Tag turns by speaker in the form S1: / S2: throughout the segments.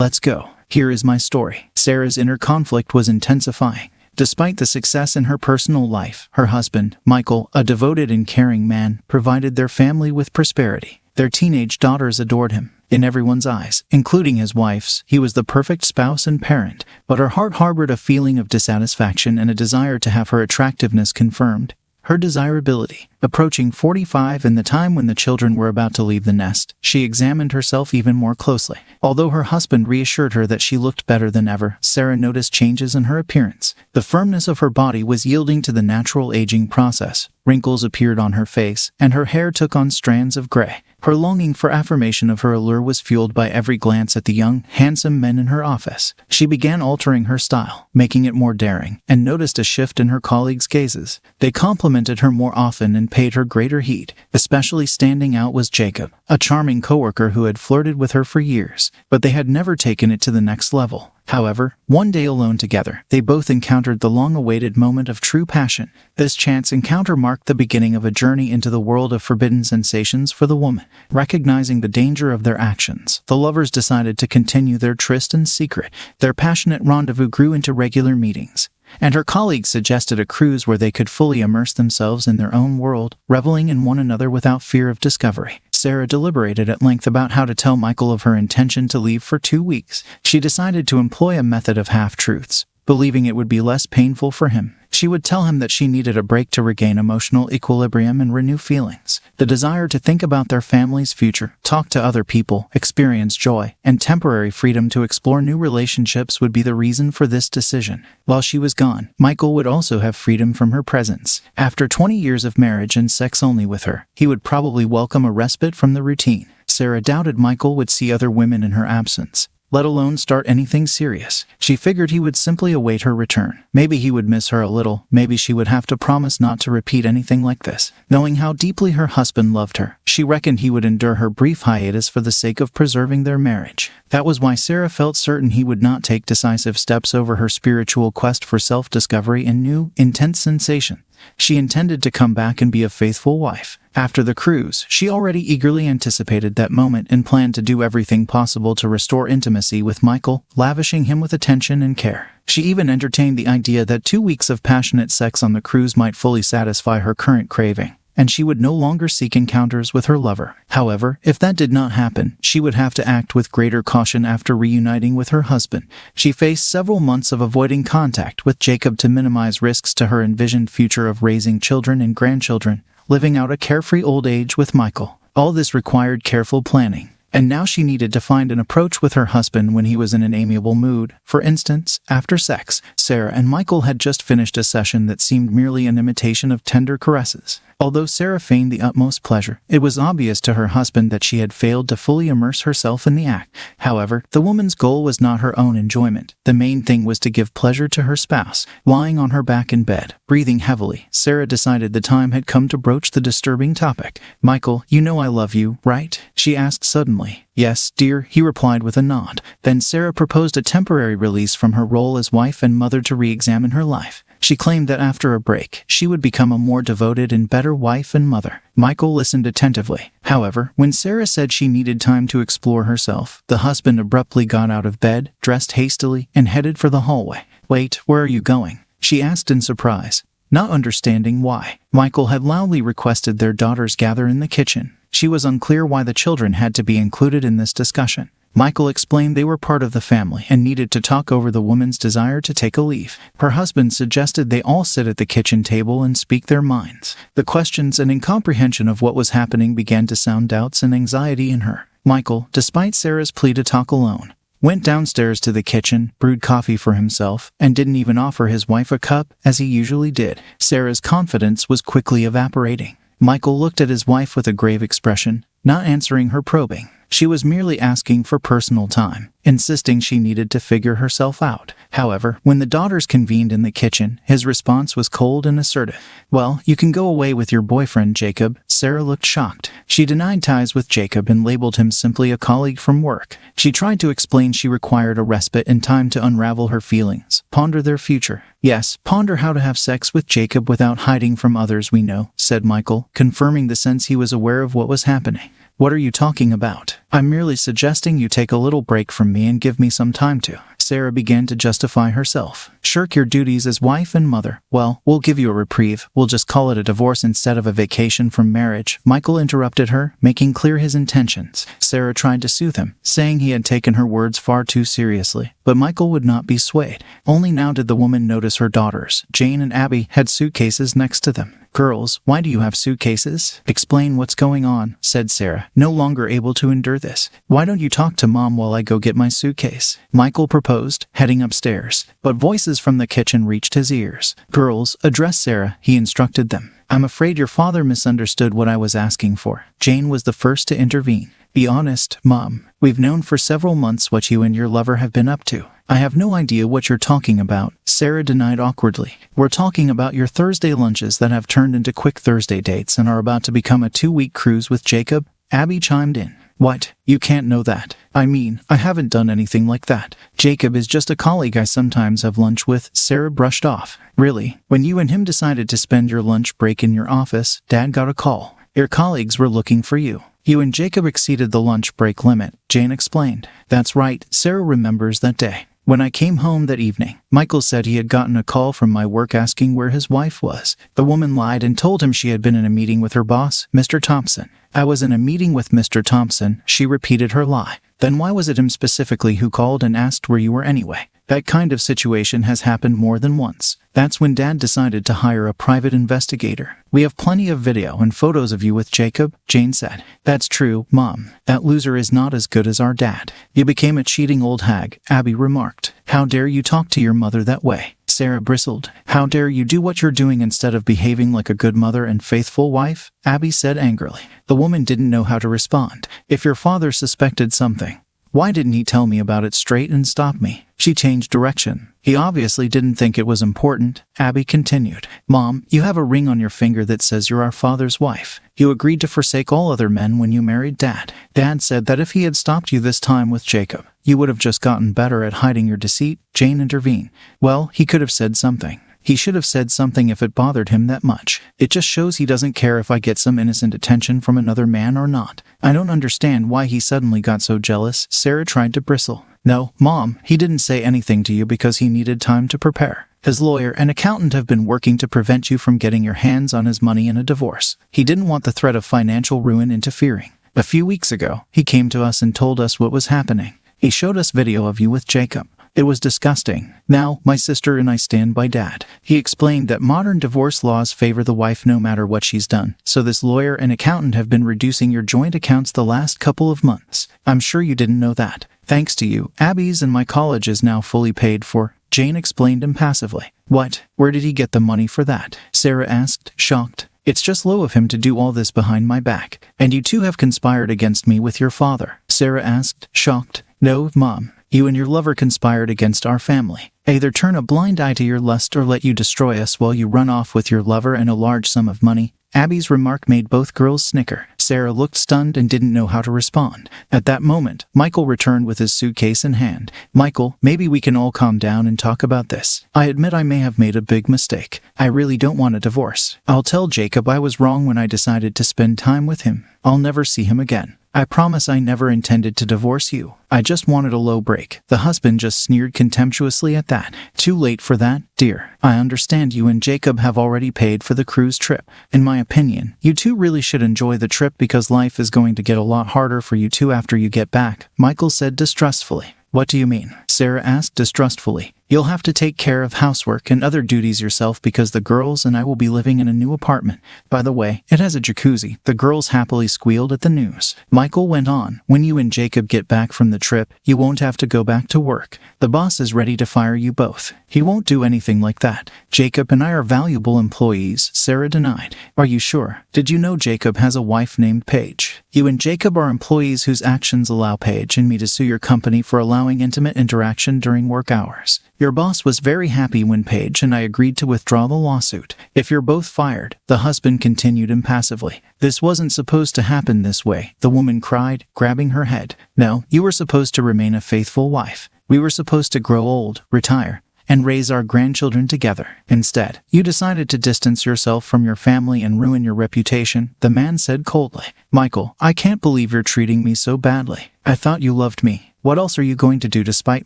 S1: Let's go. Here is my story. Sarah's inner conflict was intensifying. Despite the success in her personal life, her husband, Michael, a devoted and caring man, provided their family with prosperity. Their teenage daughters adored him. In everyone's eyes, including his wife's, he was the perfect spouse and parent, but her heart harbored a feeling of dissatisfaction and a desire to have her attractiveness confirmed. Her desirability. Approaching 45 and the time when the children were about to leave the nest, she examined herself even more closely. Although her husband reassured her that she looked better than ever, Sarah noticed changes in her appearance. The firmness of her body was yielding to the natural aging process. Wrinkles appeared on her face, and her hair took on strands of gray. Her longing for affirmation of her allure was fueled by every glance at the young, handsome men in her office. She began altering her style, making it more daring, and noticed a shift in her colleagues' gazes. They complimented her more often and paid her greater heed. Especially standing out was Jacob, a charming coworker who had flirted with her for years, but they had never taken it to the next level. However, one day alone together, they both encountered the long-awaited moment of true passion. This chance encounter marked the beginning of a journey into the world of forbidden sensations for the woman. Recognizing the danger of their actions, the lovers decided to continue their tryst in secret. Their passionate rendezvous grew into regular meetings, and her colleagues suggested a cruise where they could fully immerse themselves in their own world, reveling in one another without fear of discovery. Sarah deliberated at length about how to tell Michael of her intention to leave for 2 weeks. She decided to employ a method of half-truths, believing it would be less painful for him. She would tell him that she needed a break to regain emotional equilibrium and renew feelings. The desire to think about their family's future, talk to other people, experience joy, and temporary freedom to explore new relationships would be the reason for this decision. While she was gone, Michael would also have freedom from her presence. After 20 years of marriage and sex only with her, he would probably welcome a respite from the routine. Sarah doubted Michael would see other women in her absence, let alone start anything serious. She figured he would simply await her return. Maybe he would miss her a little, maybe she would have to promise not to repeat anything like this. Knowing how deeply her husband loved her, she reckoned he would endure her brief hiatus for the sake of preserving their marriage. That was why Sarah felt certain he would not take decisive steps over her spiritual quest for self-discovery and new, intense sensation. She intended to come back and be a faithful wife. After the cruise, she already eagerly anticipated that moment and planned to do everything possible to restore intimacy with Michael, lavishing him with attention and care. She even entertained the idea that 2 weeks of passionate sex on the cruise might fully satisfy her current craving, and she would no longer seek encounters with her lover. However, if that did not happen, she would have to act with greater caution after reuniting with her husband. She faced several months of avoiding contact with Jacob to minimize risks to her envisioned future of raising children and grandchildren, living out a carefree old age with Michael. All this required careful planning. And now she needed to find an approach with her husband when he was in an amiable mood. For instance, after sex, Sarah and Michael had just finished a session that seemed merely an imitation of tender caresses. Although Sarah feigned the utmost pleasure, it was obvious to her husband that she had failed to fully immerse herself in the act. However, the woman's goal was not her own enjoyment. The main thing was to give pleasure to her spouse. Lying on her back in bed, breathing heavily, Sarah decided the time had come to broach the disturbing topic. "Michael, you know I love you, right?" she asked suddenly. "Yes, dear," he replied with a nod. Then Sarah proposed a temporary release from her role as wife and mother to re-examine her life. She claimed that after a break, she would become a more devoted and better wife and mother. Michael listened attentively. However, when Sarah said she needed time to explore herself, the husband abruptly got out of bed, dressed hastily, and headed for the hallway. "Wait, where are you going?" she asked in surprise, not understanding why. Michael had loudly requested their daughters gather in the kitchen. She was unclear why the children had to be included in this discussion. Michael explained they were part of the family and needed to talk over the woman's desire to take a leave. Her husband suggested they all sit at the kitchen table and speak their minds. The questions and incomprehension of what was happening began to sound doubts and anxiety in her. Michael, despite Sarah's plea to talk alone, went downstairs to the kitchen, brewed coffee for himself, and didn't even offer his wife a cup, as he usually did. Sarah's confidence was quickly evaporating. Michael looked at his wife with a grave expression, not answering her probing. She was merely asking for personal time, insisting she needed to figure herself out. However, when the daughters convened in the kitchen, his response was cold and assertive. "Well, you can go away with your boyfriend, Jacob." Sarah looked shocked. She denied ties with Jacob and labeled him simply a colleague from work. She tried to explain she required a respite and time to unravel her feelings, ponder their future. "Yes, ponder how to have sex with Jacob without hiding from others we know," said Michael, confirming the sense he was aware of what was happening. What are you talking about? I'm merely suggesting you take a little break from me and give me some time to. Sarah began to justify herself. Shirk your duties as wife and mother. Well, we'll give you a reprieve. We'll just call it a divorce instead of a vacation from marriage. Michael interrupted her, making clear his intentions. Sarah tried to soothe him, saying he had taken her words far too seriously. But Michael would not be swayed. Only now did the woman notice her daughters, Jane and Abby, had suitcases next to them. Girls, why do you have suitcases? Explain what's going on, said Sarah, no longer able to endure this. Why don't you talk to Mom while I go get my suitcase? Michael proposed, heading upstairs. But voices from the kitchen reached his ears. Girls, address Sarah, he instructed them. I'm afraid your father misunderstood what I was asking for. Jane was the first to intervene. Be honest, Mom. We've known for several months what you and your lover have been up to. I have no idea what you're talking about, Sarah denied awkwardly. We're talking about your Thursday lunches that have turned into quick Thursday dates and are about to become a 2-week cruise with Jacob, Abby chimed in. What? You can't know that. I mean, I haven't done anything like that. Jacob is just a colleague I sometimes have lunch with, Sarah brushed off. Really? When you and him decided to spend your lunch break in your office, Dad got a call. Your colleagues were looking for you. You and Jacob exceeded the lunch break limit, Jane explained. That's right, Sarah remembers that day. When I came home that evening, Michael said he had gotten a call from my work asking where his wife was. The woman lied and told him she had been in a meeting with her boss, Mr. Thompson. I was in a meeting with Mr. Thompson, she repeated her lie. Then why was it him specifically who called and asked where you were anyway? That kind of situation has happened more than once. That's when Dad decided to hire a private investigator. We have plenty of video and photos of you with Jacob, Jane said. That's true, Mom. That loser is not as good as our dad. You became a cheating old hag, Abby remarked. How dare you talk to your mother that way? Sarah bristled. How dare you do what you're doing instead of behaving like a good mother and faithful wife? Abby said angrily. The woman didn't know how to respond. If your father suspected something, why didn't he tell me about it straight and stop me? She changed direction. He obviously didn't think it was important, Abby continued. Mom, you have a ring on your finger that says you're our father's wife. You agreed to forsake all other men when you married Dad. Dad said that if he had stopped you this time with Jacob, you would have just gotten better at hiding your deceit, Jane intervened. Well, he could have said something. He should have said something if it bothered him that much. It just shows he doesn't care if I get some innocent attention from another man or not. I don't understand why he suddenly got so jealous, Sarah tried to bristle. No, Mom, he didn't say anything to you because he needed time to prepare. His lawyer and accountant have been working to prevent you from getting your hands on his money in a divorce. He didn't want the threat of financial ruin interfering. A few weeks ago, he came to us and told us what was happening. He showed us video of you with Jacob. It was disgusting. Now, my sister and I stand by Dad. He explained that modern divorce laws favor the wife no matter what she's done, so this lawyer and accountant have been reducing your joint accounts the last couple of months. I'm sure you didn't know that. Thanks to you, Abby's and my college is now fully paid for, Jane explained impassively. What? Where did he get the money for that? Sarah asked, shocked. It's just low of him to do all this behind my back. And you two have conspired against me with your father, Sarah asked, shocked. No, Mom. You and your lover conspired against our family. Either turn a blind eye to your lust or let you destroy us while you run off with your lover and a large sum of money. Abby's remark made both girls snicker. Sarah looked stunned and didn't know how to respond. At that moment, Michael returned with his suitcase in hand. Michael, maybe we can all calm down and talk about this. I admit I may have made a big mistake. I really don't want a divorce. I'll tell Jacob I was wrong when I decided to spend time with him. I'll never see him again. I promise I never intended to divorce you. I just wanted a low break. The husband just sneered contemptuously at that. Too late for that, dear. I understand you and Jacob have already paid for the cruise trip. In my opinion, you two really should enjoy the trip because life is going to get a lot harder for you two after you get back, Michael said distrustfully. What do you mean? Sarah asked distrustfully. You'll have to take care of housework and other duties yourself because the girls and I will be living in a new apartment. By the way, it has a jacuzzi. The girls happily squealed at the news. Michael went on, when you and Jacob get back from the trip, you won't have to go back to work. The boss is ready to fire you both. He won't do anything like that. Jacob and I are valuable employees, Sarah denied. Are you sure? Did you know Jacob has a wife named Paige? You and Jacob are employees whose actions allow Paige and me to sue your company for allowing intimate interaction during work hours. Your boss was very happy when Paige and I agreed to withdraw the lawsuit. If you're both fired, the husband continued impassively. This wasn't supposed to happen this way, the woman cried, grabbing her head. No, you were supposed to remain a faithful wife. We were supposed to grow old, retire, and raise our grandchildren together. Instead, you decided to distance yourself from your family and ruin your reputation, the man said coldly. Michael, I can't believe you're treating me so badly. I thought you loved me. What else are you going to do to spite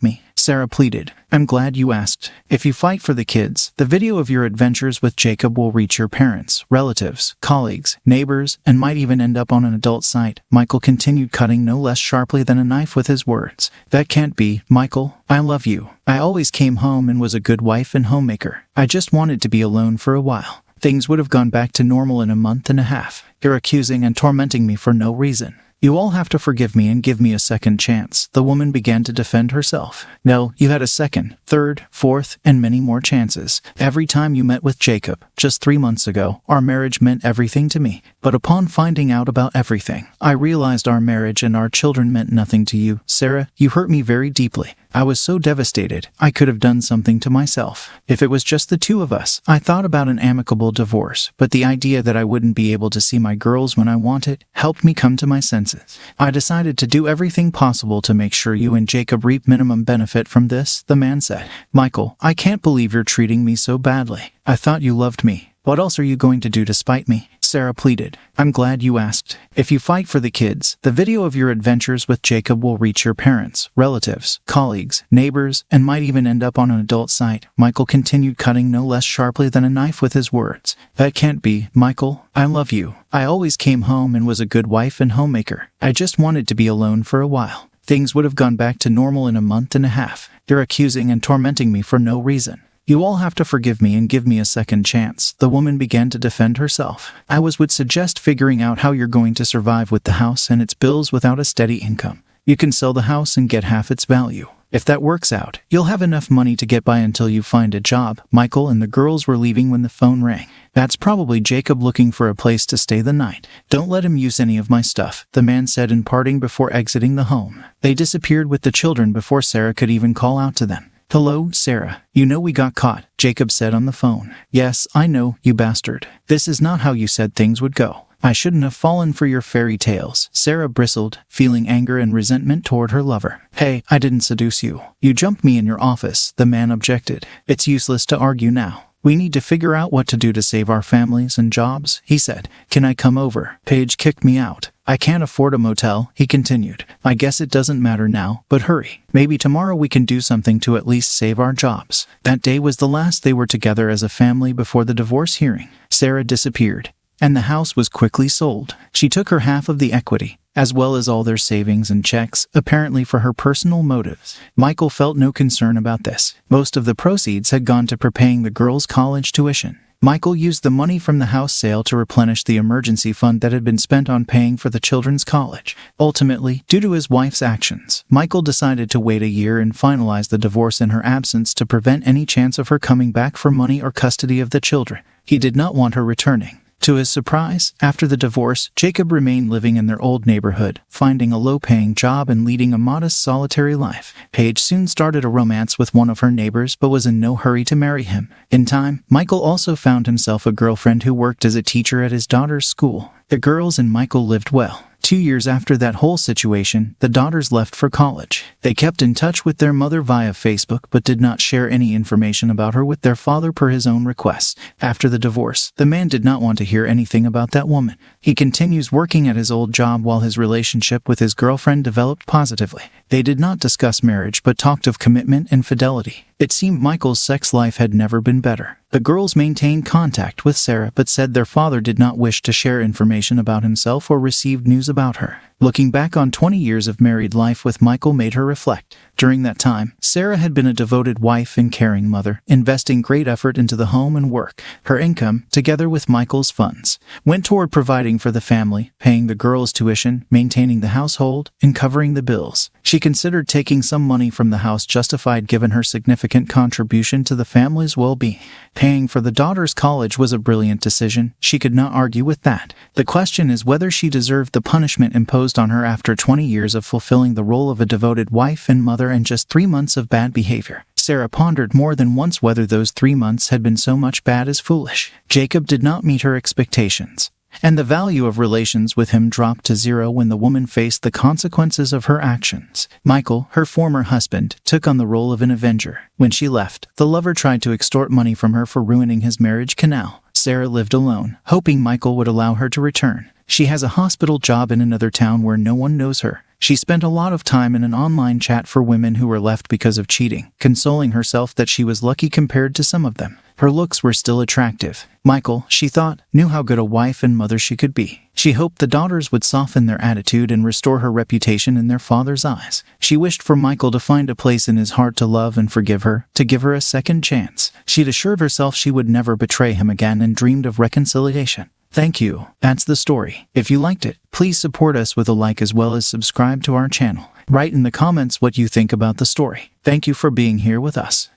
S1: me? Sarah pleaded. I'm glad you asked. If you fight for the kids, the video of your adventures with Jacob will reach your parents, relatives, colleagues, neighbors, and might even end up on an adult site. Michael continued, cutting no less sharply than a knife with his words. That can't be, Michael. I love you. I always came home and was a good wife and homemaker. I just wanted to be alone for a while. Things would have gone back to normal in a month and a half. You're accusing and tormenting me for no reason. You all have to forgive me and give me a second chance. The woman began to defend herself. No, you had a second, third, fourth, and many more chances. Every time you met with Jacob, just 3 months ago, our marriage meant everything to me. But upon finding out about everything, I realized our marriage and our children meant nothing to you. Sarah, you hurt me very deeply. I was so devastated, I could have done something to myself. If it was just the two of us, I thought about an amicable divorce, but the idea that I wouldn't be able to see my girls when I wanted helped me come to my senses. I decided to do everything possible to make sure you and Jacob reap minimum benefit from this, the man said. Michael, I can't believe you're treating me so badly. I thought you loved me. What else are you going to do to spite me? Sarah pleaded. I'm glad you asked. If you fight for the kids, the video of your adventures with Jacob will reach your parents, relatives, colleagues, neighbors, and might even end up on an adult site. Michael continued, cutting no less sharply than a knife with his words. That can't be, Michael. I love you. I always came home and was a good wife and homemaker. I just wanted to be alone for a while. Things would have gone back to normal in a month and a half. You're accusing and tormenting me for no reason. You all have to forgive me and give me a second chance. The woman began to defend herself. I would suggest figuring out how you're going to survive with the house and its bills without a steady income. You can sell the house and get half its value. If that works out, you'll have enough money to get by until you find a job. Michael and the girls were leaving when the phone rang. That's probably Jacob looking for a place to stay the night. Don't let him use any of my stuff, the man said in parting before exiting the home. They disappeared with the children before Sarah could even call out to them. Hello, Sarah. You know we got caught, Jacob said on the phone. Yes, I know, you bastard. This is not how you said things would go. I shouldn't have fallen for your fairy tales. Sarah bristled, feeling anger and resentment toward her lover. Hey, I didn't seduce you. You jumped me in your office, the man objected. It's useless to argue now. We need to figure out what to do to save our families and jobs, he said. Can I come over? Paige kicked me out. I can't afford a motel, he continued. I guess it doesn't matter now, but hurry. Maybe tomorrow we can do something to at least save our jobs. That day was the last they were together as a family before the divorce hearing. Sarah disappeared, and the house was quickly sold. She took her half of the equity, as well as all their savings and checks, apparently for her personal motives. Michael felt no concern about this. Most of the proceeds had gone to prepaying the girls' college tuition. Michael used the money from the house sale to replenish the emergency fund that had been spent on paying for the children's college. Ultimately, due to his wife's actions, Michael decided to wait a year and finalize the divorce in her absence to prevent any chance of her coming back for money or custody of the children. He did not want her returning. To his surprise, after the divorce, Jacob remained living in their old neighborhood, finding a low-paying job and leading a modest, solitary life. Paige soon started a romance with one of her neighbors but was in no hurry to marry him. In time, Michael also found himself a girlfriend who worked as a teacher at his daughter's school. The girls and Michael lived well. 2 years after that whole situation, the daughters left for college. They kept in touch with their mother via Facebook but did not share any information about her with their father per his own request. After the divorce, the man did not want to hear anything about that woman. He continues working at his old job while his relationship with his girlfriend developed positively. They did not discuss marriage but talked of commitment and fidelity. It seemed Michael's sex life had never been better. The girls maintained contact with Sarah but said their father did not wish to share information about himself or receive news about her. Looking back on 20 years of married life with Michael made her reflect. During that time, Sarah had been a devoted wife and caring mother, investing great effort into the home and work. Her income, together with Michael's funds, went toward providing for the family, paying the girls' tuition, maintaining the household, and covering the bills. She considered taking some money from the house justified given her significant contribution to the family's well-being. Paying for the daughter's college was a brilliant decision. She could not argue with that. The question is whether she deserved the punishment imposed on her after 20 years of fulfilling the role of a devoted wife and mother and just 3 months of bad behavior. Sarah pondered more than once whether those 3 months had been so much bad as foolish. Jacob did not meet her expectations. and the value of relations with him dropped to zero when the woman faced the consequences of her actions. Michael, her former husband, took on the role of an avenger. When she left, the lover tried to extort money from her for ruining his marriage canal. Sarah lived alone, hoping Michael would allow her to return. She has a hospital job in another town where no one knows her. She spent a lot of time in an online chat for women who were left because of cheating, consoling herself that she was lucky compared to some of them. Her looks were still attractive. Michael, she thought, knew how good a wife and mother she could be. She hoped the daughters would soften their attitude and restore her reputation in their father's eyes. She wished for Michael to find a place in his heart to love and forgive her, to give her a second chance. She'd assured herself she would never betray him again and dreamed of reconciliation. Thank you. That's the story. If you liked it, please support us with a like as well as subscribe to our channel. Write in the comments what you think about the story. Thank you for being here with us.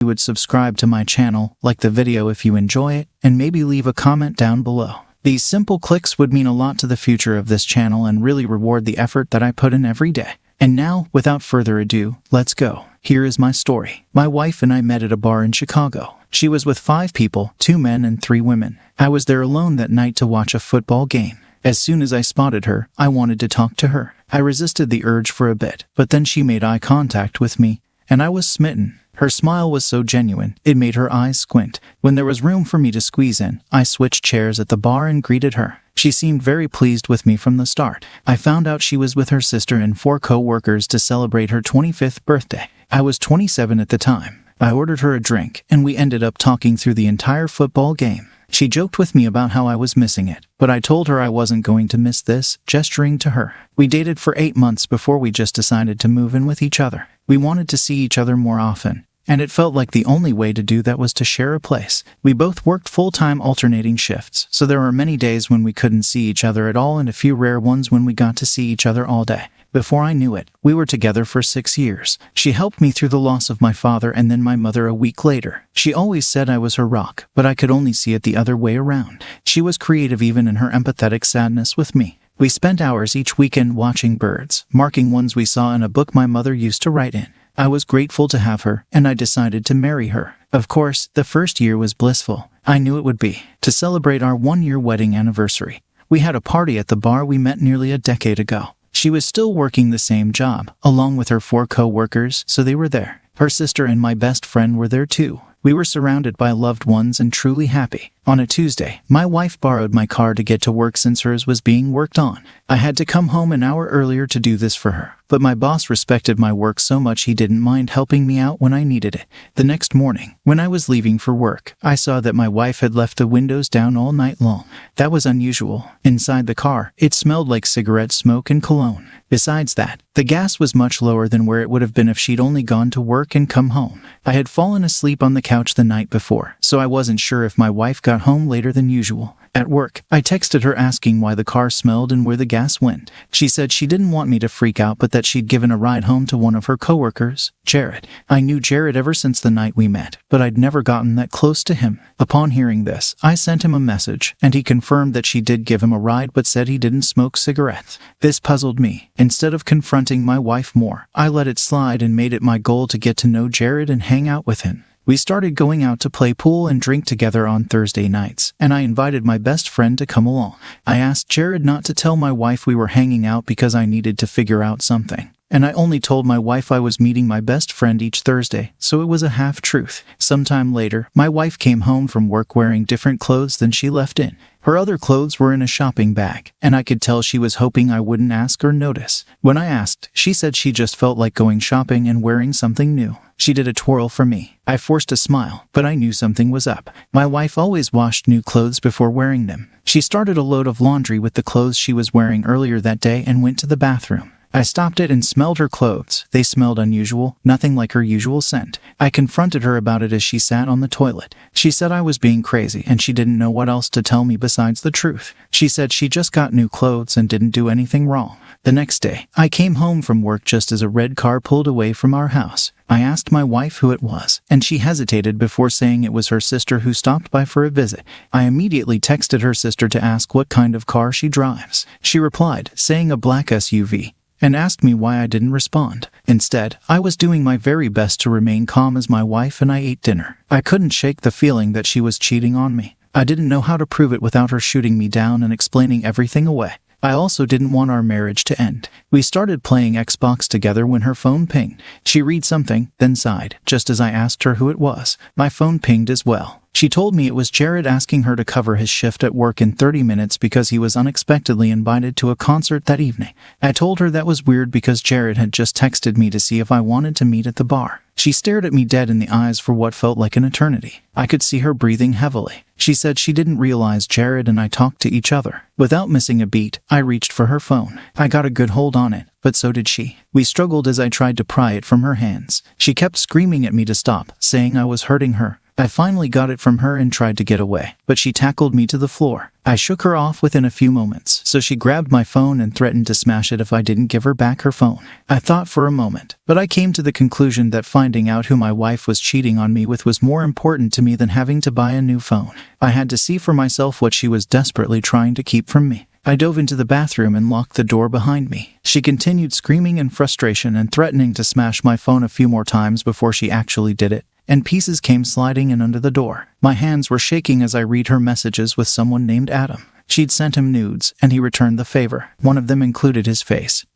S1: You would subscribe to my channel, like the video if you enjoy it, and maybe leave a comment down below. These simple clicks would mean a lot to the future of this channel and really reward the effort that I put in every day. And now, without further ado, let's go. Here is my story. My wife and I met at a bar in Chicago. She was with 5 people, 2 men and 3 women. I was there alone that night to watch a football game. As soon as I spotted her, I wanted to talk to her. I resisted the urge for a bit, but then she made eye contact with me, and I was smitten. Her smile was so genuine, it made her eyes squint. When there was room for me to squeeze in, I switched chairs at the bar and greeted her. She seemed very pleased with me from the start. I found out she was with her sister and 4 co-workers to celebrate her 25th birthday. I was 27 at the time. I ordered her a drink, and we ended up talking through the entire football game. She joked with me about how I was missing it, but I told her I wasn't going to miss this, gesturing to her. We dated for 8 months before we just decided to move in with each other. We wanted to see each other more often, and it felt like the only way to do that was to share a place. We both worked full-time alternating shifts, so there were many days when we couldn't see each other at all and a few rare ones when we got to see each other all day. Before I knew it, we were together for 6 years. She helped me through the loss of my father and then my mother a week later. She always said I was her rock, but I could only see it the other way around. She was creative even in her empathetic sadness with me. We spent hours each weekend watching birds, marking ones we saw in a book my mother used to write in. I was grateful to have her, and I decided to marry her. Of course, the first year was blissful. I knew it would be. To celebrate our 1-year wedding anniversary, we had a party at the bar we met nearly a decade ago. She was still working the same job, along with her 4 co-workers, so they were there. Her sister and my best friend were there too. We were surrounded by loved ones and truly happy. On a Tuesday, my wife borrowed my car to get to work since hers was being worked on. I had to come home an hour earlier to do this for her, but my boss respected my work so much he didn't mind helping me out when I needed it. The next morning, when I was leaving for work, I saw that my wife had left the windows down all night long. That was unusual. Inside the car, it smelled like cigarette smoke and cologne. Besides that, the gas was much lower than where it would have been if she'd only gone to work and come home. I had fallen asleep on the couch the night before, so I wasn't sure if my wife got home later than usual. At work, I texted her asking why the car smelled and where the gas went. She said she didn't want me to freak out but that she'd given a ride home to one of her coworkers, Jared. I knew Jared ever since the night we met, but I'd never gotten that close to him. Upon hearing this, I sent him a message, and he confirmed that she did give him a ride but said he didn't smoke cigarettes. This puzzled me. Instead of confronting my wife more, I let it slide and made it my goal to get to know Jared and hang out with him. We started going out to play pool and drink together on Thursday nights, and I invited my best friend to come along. I asked Jared not to tell my wife we were hanging out because I needed to figure out something. And I only told my wife I was meeting my best friend each Thursday, so it was a half-truth. Sometime later, my wife came home from work wearing different clothes than she left in. Her other clothes were in a shopping bag, and I could tell she was hoping I wouldn't ask or notice. When I asked, she said she just felt like going shopping and wearing something new. She did a twirl for me. I forced a smile, but I knew something was up. My wife always washed new clothes before wearing them. She started a load of laundry with the clothes she was wearing earlier that day and went to the bathroom. I stopped it and smelled her clothes. They smelled unusual, nothing like her usual scent. I confronted her about it as she sat on the toilet. She said I was being crazy and she didn't know what else to tell me besides the truth. She said she just got new clothes and didn't do anything wrong. The next day, I came home from work just as a red car pulled away from our house. I asked my wife who it was, and she hesitated before saying it was her sister who stopped by for a visit. I immediately texted her sister to ask what kind of car she drives. She replied, saying a black SUV. and asked me why I didn't respond. Instead, I was doing my very best to remain calm as my wife and I ate dinner. I couldn't shake the feeling that she was cheating on me. I didn't know how to prove it without her shooting me down and explaining everything away. I also didn't want our marriage to end. We started playing Xbox together when her phone pinged. She read something, then sighed, just as I asked her who it was. My phone pinged as well. She told me it was Jared asking her to cover his shift at work in 30 minutes because he was unexpectedly invited to a concert that evening. I told her that was weird because Jared had just texted me to see if I wanted to meet at the bar. She stared at me dead in the eyes for what felt like an eternity. I could see her breathing heavily. She said she didn't realize Jared and I talked to each other. Without missing a beat, I reached for her phone. I got a good hold on it, but so did she. We struggled as I tried to pry it from her hands. She kept screaming at me to stop, saying I was hurting her. I finally got it from her and tried to get away, but she tackled me to the floor. I shook her off within a few moments, so she grabbed my phone and threatened to smash it if I didn't give her back her phone. I thought for a moment, but I came to the conclusion that finding out who my wife was cheating on me with was more important to me than having to buy a new phone. I had to see for myself what she was desperately trying to keep from me. I dove into the bathroom and locked the door behind me. She continued screaming in frustration and threatening to smash my phone a few more times before she actually did it, and pieces came sliding in under the door. My hands were shaking as I read her messages with someone named Adam. She'd sent him nudes, and he returned the favor. One of them included his face.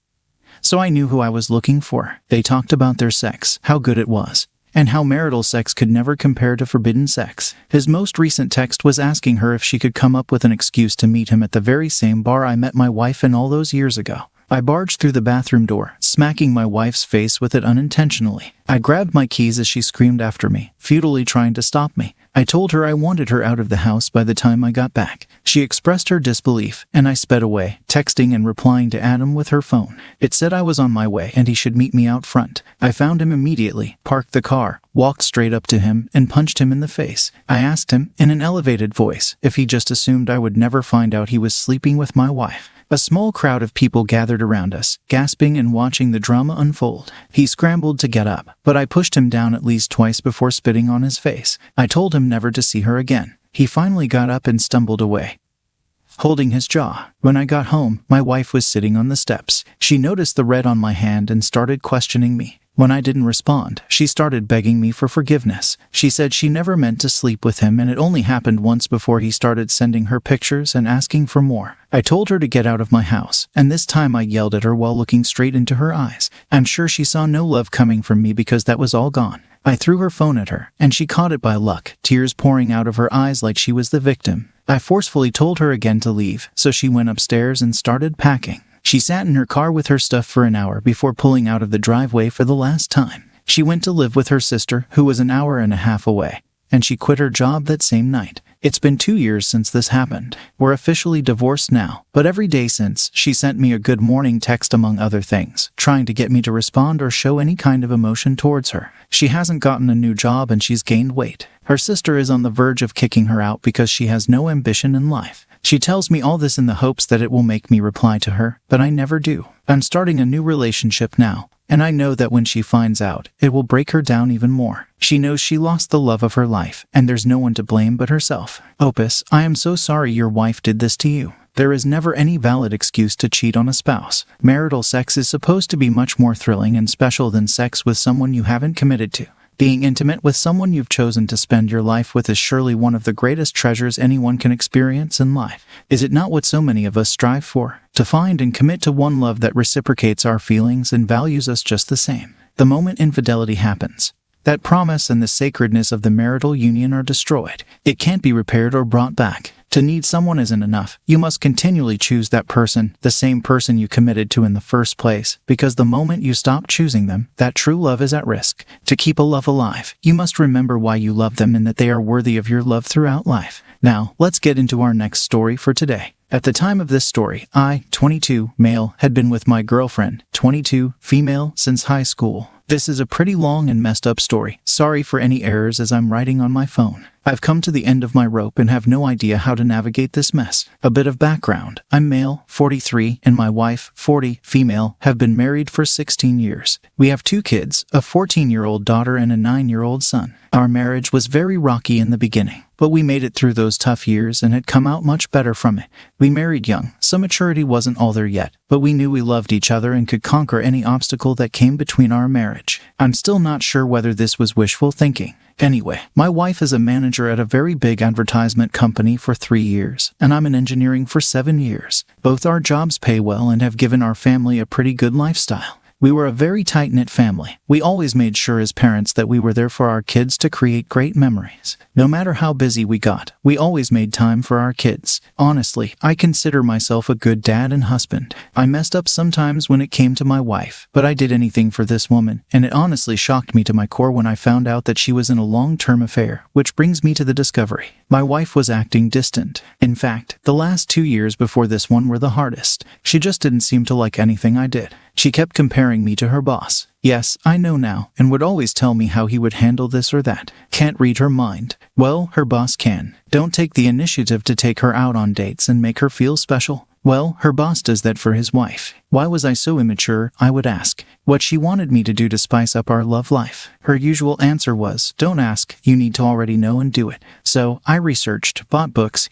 S1: So I knew who I was looking for. They talked about their sex, how good it was, and how marital sex could never compare to forbidden sex. His most recent text was asking her if she could come up with an excuse to meet him at the very same bar I met my wife in all those years ago. I barged through the bathroom door, smacking my wife's face with it unintentionally. I grabbed my keys as she screamed after me, futilely trying to stop me. I told her I wanted her out of the house by the time I got back. She expressed her disbelief, and I sped away, texting and replying to Adam with her phone. It said I was on my way and he should meet me out front. I found him immediately, parked the car, walked straight up to him, and punched him in the face. I asked him, in an elevated voice, if he just assumed I would never find out he was sleeping with my wife. A small crowd of people gathered around us, gasping and watching the drama unfold. He scrambled to get up, but I pushed him down at least twice before spitting on his face. I told him never to see her again. He finally got up and stumbled away, holding his jaw. When I got home, my wife was sitting on the steps. She noticed the red on my hand and started questioning me. When I didn't respond, she started begging me for forgiveness. She said she never meant to sleep with him and it only happened once before he started sending her pictures and asking for more. I told her to get out of my house, and this time I yelled at her while looking straight into her eyes. I'm sure she saw no love coming from me because that was all gone. I threw her phone at her, and she caught it by luck, tears pouring out of her eyes like she was the victim. I forcefully told her again to leave, so she went upstairs and started packing. She sat in her car with her stuff for an hour before pulling out of the driveway for the last time. She went to live with her sister, who was an hour and a half away, and she quit her job that same night. It's been 2 years since this happened. We're officially divorced now, but every day since, she sent me a good morning text among other things, trying to get me to respond or show any kind of emotion towards her. She hasn't gotten a new job and she's gained weight. Her sister is on the verge of kicking her out because she has no ambition in life. She tells me all this in the hopes that it will make me reply to her, but I never do. I'm starting a new relationship now, and I know that when she finds out, it will break her down even more. She knows she lost the love of her life, and there's no one to blame but herself. Opus, I am so sorry your wife did this to you. There is never any valid excuse to cheat on a spouse. Marital sex is supposed to be much more thrilling and special than sex with someone you haven't committed to. Being intimate with someone you've chosen to spend your life with is surely one of the greatest treasures anyone can experience in life. Is it not what so many of us strive for? To find and commit to one love that reciprocates our feelings and values us just the same. The moment infidelity happens, that promise and the sacredness of the marital union are destroyed. It can't be repaired or brought back. To need someone isn't enough. You must continually choose that person, the same person you committed to in the first place, because the moment you stop choosing them, that true love is at risk. To keep a love alive, you must remember why you love them and that they are worthy of your love throughout life. Now, let's get into our next story for today. At the time of this story, I, 22, male, had been with my girlfriend, 22, female, since high school. This is a pretty long and messed up story. Sorry for any errors as I'm writing on my phone. I've come to the end of my rope and have no idea how to navigate this mess. A bit of background. I'm male, 43, and my wife, 40, female, have been married for 16 years. We have 2 kids, a 14-year-old daughter and a 9-year-old son. Our marriage was very rocky in the beginning. but we made it through those tough years and had come out much better from it. We married young, so maturity wasn't all there yet, but we knew we loved each other and could conquer any obstacle that came between our marriage. I'm still not sure whether this was wishful thinking. Anyway, my wife is a manager at a very big advertisement company for 3 years, and I'm in engineering for 7 years. Both our jobs pay well and have given our family a pretty good lifestyle. We were a very tight-knit family. We always made sure as parents that we were there for our kids to create great memories. No matter how busy we got, we always made time for our kids. Honestly, I consider myself a good dad and husband. I messed up sometimes when it came to my wife, but I did anything for this woman, and it honestly shocked me to my core when I found out that she was in a long-term affair, which brings me to the discovery. My wife was acting distant. In fact, the last 2 years before this one were the hardest. She just didn't seem to like anything I did. She kept comparing me to her boss. Yes, I know now, and would always tell me how he would handle this or that. Can't read her mind. Well, her boss can. Don't take the initiative to take her out on dates and make her feel special. Well, her boss does that for his wife. Why was I so immature, I would ask. What she wanted me to do to spice up our love life. Her usual answer was, don't ask, you need to already know and do it. So, I researched, bought books,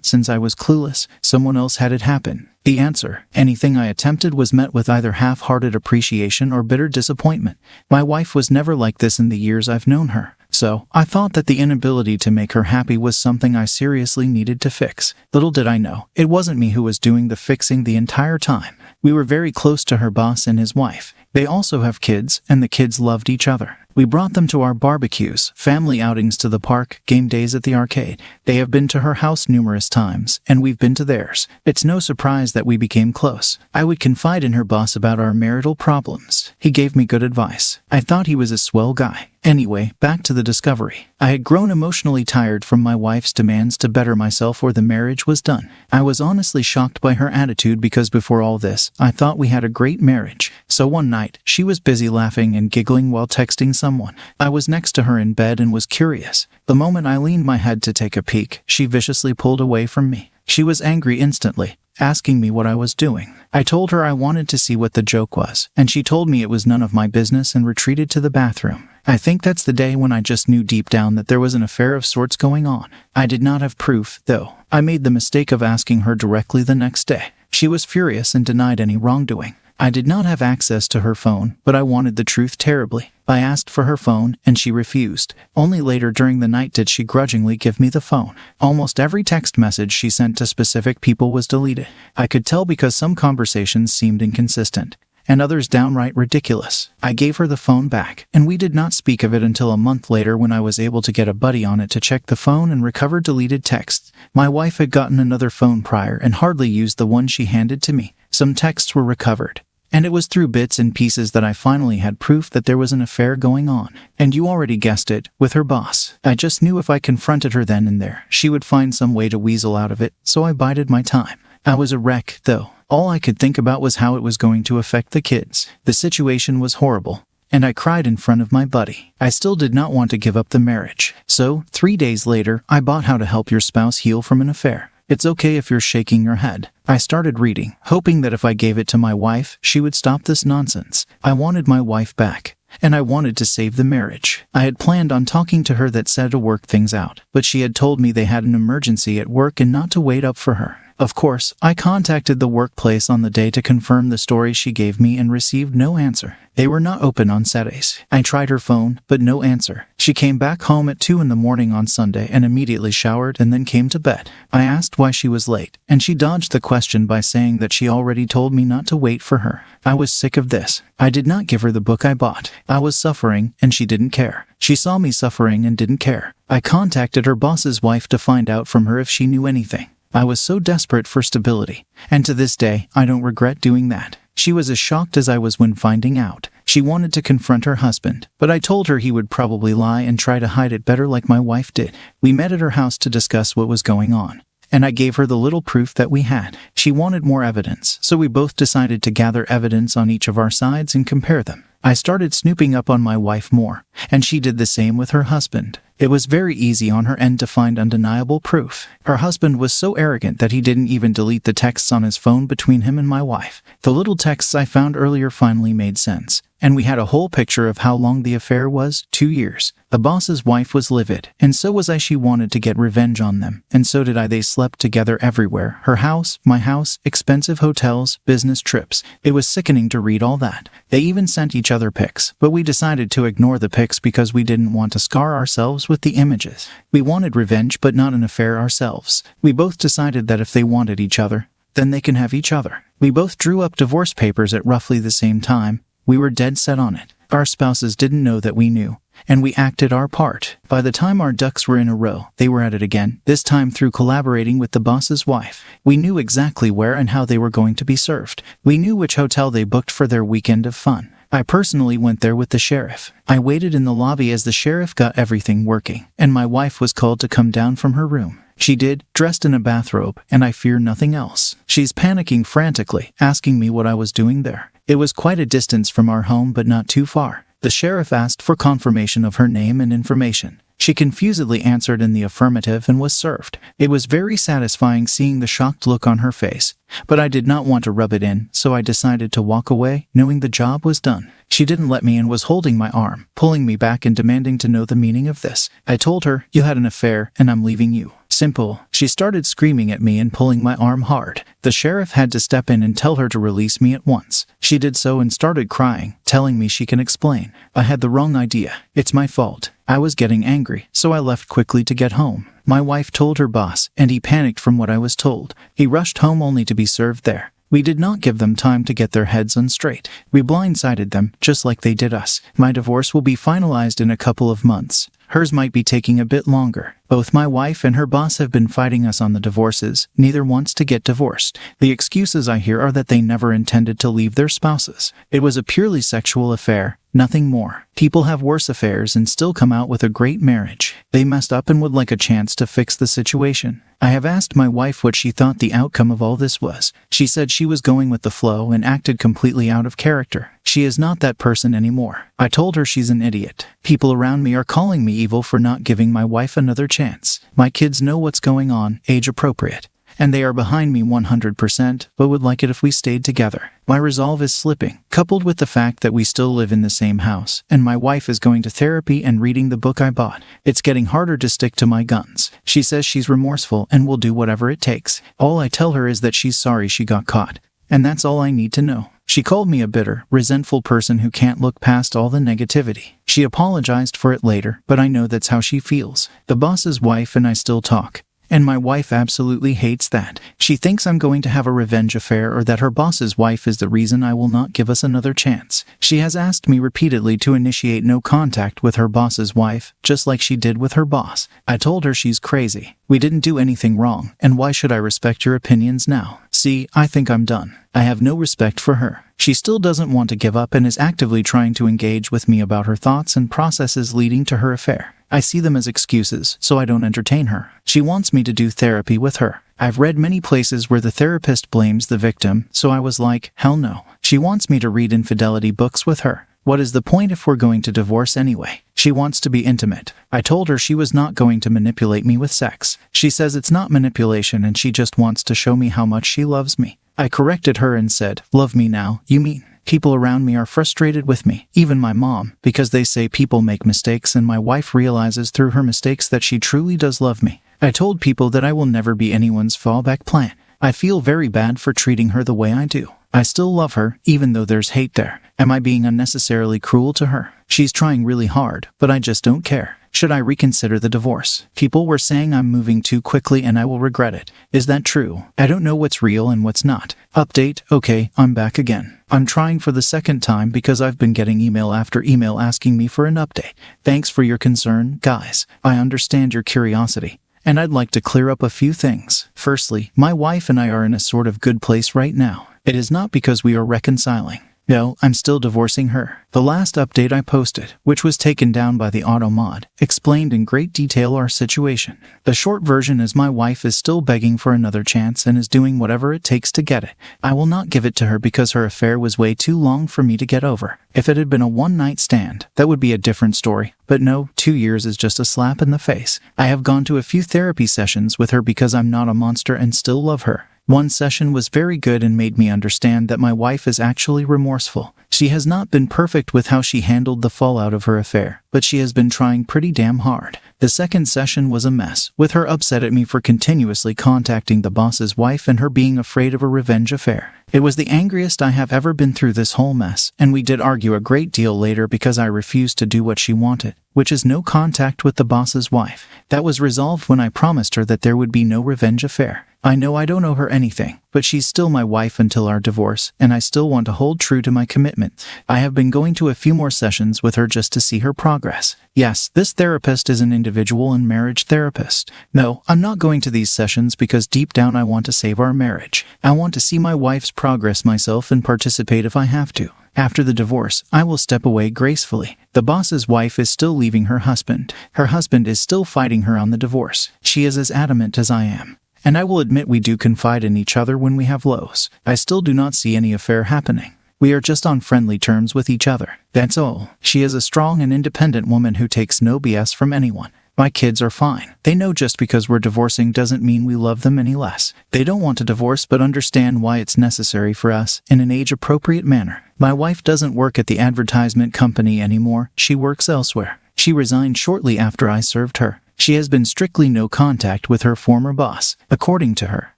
S1: since I was clueless, someone else had it happen. The answer, anything I attempted was met with either half-hearted appreciation or bitter disappointment. My wife was never like this in the years I've known her. So, I thought that the inability to make her happy was something I seriously needed to fix. Little did I know, it wasn't me who was doing the fixing the entire time. We were very close to her boss and his wife. They also have kids, and the kids loved each other. We brought them to our barbecues, family outings to the park, game days at the arcade. They have been to her house numerous times, and we've been to theirs. It's no surprise that we became close. I would confide in her boss about our marital problems. He gave me good advice. I thought he was a swell guy. Anyway, back to the discovery. I had grown emotionally tired from my wife's demands to better myself or the marriage was done. I was honestly shocked by her attitude because before all this, I thought we had a great marriage. So one night, she was busy laughing and giggling while texting someone. I was next to her in bed and was curious. The moment I leaned my head to take a peek, she viciously pulled away from me. She was angry instantly, asking me what I was doing. I told her I wanted to see what the joke was, and she told me it was none of my business and retreated to the bathroom. I think that's the day when I just knew deep down that there was an affair of sorts going on. I did not have proof, though. I made the mistake of asking her directly the next day. She was furious and denied any wrongdoing. I did not have access to her phone, but I wanted the truth terribly. I asked for her phone, and she refused. Only later during the night did she grudgingly give me the phone. Almost every text message she sent to specific people was deleted. I could tell because some conversations seemed inconsistent, and others downright ridiculous. I gave her the phone back, and we did not speak of it until a month later when I was able to get a buddy on it to check the phone and recover deleted texts. My wife had gotten another phone prior and hardly used the one she handed to me. Some texts were recovered, and it was through bits and pieces that I finally had proof that there was an affair going on. And you already guessed it, with her boss. I just knew if I confronted her then and there, she would find some way to weasel out of it, so I bided my time. I was a wreck, though. All I could think about was how it was going to affect the kids. The situation was horrible, and I cried in front of my buddy. I still did not want to give up the marriage. So, 3 days later, I bought How to Help Your Spouse Heal from an Affair. It's okay if you're shaking your head. I started reading, hoping that if I gave it to my wife, she would stop this nonsense. I wanted my wife back, and I wanted to save the marriage. I had planned on talking to her that said to work things out, but she had told me they had an emergency at work and not to wait up for her. Of course, I contacted the workplace on the day to confirm the story she gave me and received no answer. They were not open on Saturdays. I tried her phone, but no answer. She came back home at 2 a.m. on Sunday and immediately showered and then came to bed. I asked why she was late, and she dodged the question by saying that she already told me not to wait for her. I was sick of this. I did not give her the book I bought. I was suffering, and she didn't care. She saw me suffering and didn't care. I contacted her boss's wife to find out from her if she knew anything. I was so desperate for stability, and to this day, I don't regret doing that. She was as shocked as I was when finding out. She wanted to confront her husband, but I told her he would probably lie and try to hide it better like my wife did. We met at her house to discuss what was going on, and I gave her the little proof that we had. She wanted more evidence, so we both decided to gather evidence on each of our sides and compare them. I started snooping up on my wife more, and she did the same with her husband. It was very easy on her end to find undeniable proof. Her husband was so arrogant that he didn't even delete the texts on his phone between him and my wife. The little texts I found earlier finally made sense. and we had a whole picture of how long the affair was, 2 years. The boss's wife was livid, and so was I. She wanted to get revenge on them, and so did I. They slept together everywhere. Her house, my house, expensive hotels, business trips. It was sickening to read all that. They even sent each other pics, but we decided to ignore the pics because we didn't want to scar ourselves with the images. We wanted revenge, but not an affair ourselves. We both decided that if they wanted each other, then they can have each other. We both drew up divorce papers at roughly the same time. We were dead set on it. Our spouses didn't know that we knew, and we acted our part. By the time our ducks were in a row, they were at it again, this time through collaborating with the boss's wife. We knew exactly where and how they were going to be served. We knew which hotel they booked for their weekend of fun. I personally went there with the sheriff. I waited in the lobby as the sheriff got everything working, and my wife was called to come down from her room. She did, dressed in a bathrobe, and I fear nothing else. She's panicking frantically, asking me what I was doing there. It was quite a distance from our home, but not too far. The sheriff asked for confirmation of her name and information. She confusedly answered in the affirmative and was served. It was very satisfying seeing the shocked look on her face, but I did not want to rub it in, so I decided to walk away, knowing the job was done. She didn't let me and was holding my arm, pulling me back and demanding to know the meaning of this. I told her, "You had an affair, and I'm leaving you. Simple." She started screaming at me and pulling my arm hard. The sheriff had to step in and tell her to release me at once. She did so and started crying, telling me she can explain. I had the wrong idea. It's my fault. I was getting angry, so I left quickly to get home. My wife told her boss, and he panicked from what I was told. He rushed home only to be served there. We did not give them time to get their heads on straight. We blindsided them, just like they did us. My divorce will be finalized in a couple of months. Hers might be taking a bit longer. Both my wife and her boss have been fighting us on the divorces. Neither wants to get divorced. The excuses I hear are that they never intended to leave their spouses. It was a purely sexual affair, nothing more. People have worse affairs and still come out with a great marriage. They messed up and would like a chance to fix the situation. I have asked my wife what she thought the outcome of all this was. She said she was going with the flow and acted completely out of character. She is not that person anymore. I told her she's an idiot. People around me are calling me evil for not giving my wife another chance. My kids know what's going on, age appropriate, and they are behind me 100%, but would like it if we stayed together. My resolve is slipping, coupled with the fact that we still live in the same house, and my wife is going to therapy and reading the book I bought. It's getting harder to stick to my guns. She says she's remorseful and will do whatever it takes. All I tell her is that she's sorry she got caught, and that's all I need to know. She called me a bitter, resentful person who can't look past all the negativity. She apologized for it later, but I know that's how she feels. The boss's wife and I still talk, and my wife absolutely hates that. She thinks I'm going to have a revenge affair or that her boss's wife is the reason I will not give us another chance. She has asked me repeatedly to initiate no contact with her boss's wife, just like she did with her boss. I told her she's crazy. We didn't do anything wrong, and why should I respect your opinions now? See, I think I'm done. I have no respect for her. She still doesn't want to give up and is actively trying to engage with me about her thoughts and processes leading to her affair. I see them as excuses, so I don't entertain her. She wants me to do therapy with her. I've read many places where the therapist blames the victim, so I was like, hell no. She wants me to read infidelity books with her. What is the point if we're going to divorce anyway? She wants to be intimate. I told her she was not going to manipulate me with sex. She says it's not manipulation and she just wants to show me how much she loves me. I corrected her and said, love me now, you mean? People around me are frustrated with me, even my mom, because they say people make mistakes and my wife realizes through her mistakes that she truly does love me. I told people that I will never be anyone's fallback plan. I feel very bad for treating her the way I do. I still love her, even though there's hate there. Am I being unnecessarily cruel to her? She's trying really hard, but I just don't care. Should I reconsider the divorce? People were saying I'm moving too quickly and I will regret it. Is that true? I don't know what's real and what's not. Update, okay, I'm back again. I'm trying for the second time because I've been getting email after email asking me for an update. Thanks for your concern, guys. I understand your curiosity, and I'd like to clear up a few things. Firstly, my wife and I are in a sort of good place right now. It is not because we are reconciling. No, I'm still divorcing her. The last update I posted, which was taken down by the auto mod, explained in great detail our situation. The short version is my wife is still begging for another chance and is doing whatever it takes to get it. I will not give it to her because her affair was way too long for me to get over. If it had been a one-night stand, that would be a different story. But no, 2 years is just a slap in the face. I have gone to a few therapy sessions with her because I'm not a monster and still love her. One session was very good and made me understand that my wife is actually remorseful. She has not been perfect with how she handled the fallout of her affair, but she has been trying pretty damn hard. The second session was a mess, with her upset at me for continuously contacting the boss's wife and her being afraid of a revenge affair. It was the angriest I have ever been through this whole mess, and we did argue a great deal later because I refused to do what she wanted, which is no contact with the boss's wife. That was resolved when I promised her that there would be no revenge affair. I know I don't owe her anything, but she's still my wife until our divorce, and I still want to hold true to my commitment. I have been going to a few more sessions with her just to see her progress. Yes, this therapist is an individual and marriage therapist. No, I'm not going to these sessions because deep down I want to save our marriage. I want to see my wife's progress myself and participate if I have to. After the divorce, I will step away gracefully. The boss's wife is still leaving her husband. Her husband is still fighting her on the divorce. She is as adamant as I am. And I will admit we do confide in each other when we have lows. I still do not see any affair happening. We are just on friendly terms with each other. That's all. She is a strong and independent woman who takes no BS from anyone. My kids are fine. They know just because we're divorcing doesn't mean we love them any less. They don't want a divorce but understand why it's necessary for us in an age-appropriate manner. My wife doesn't work at the advertisement company anymore. She works elsewhere. She resigned shortly after I served her. She has been strictly no contact with her former boss. According to her,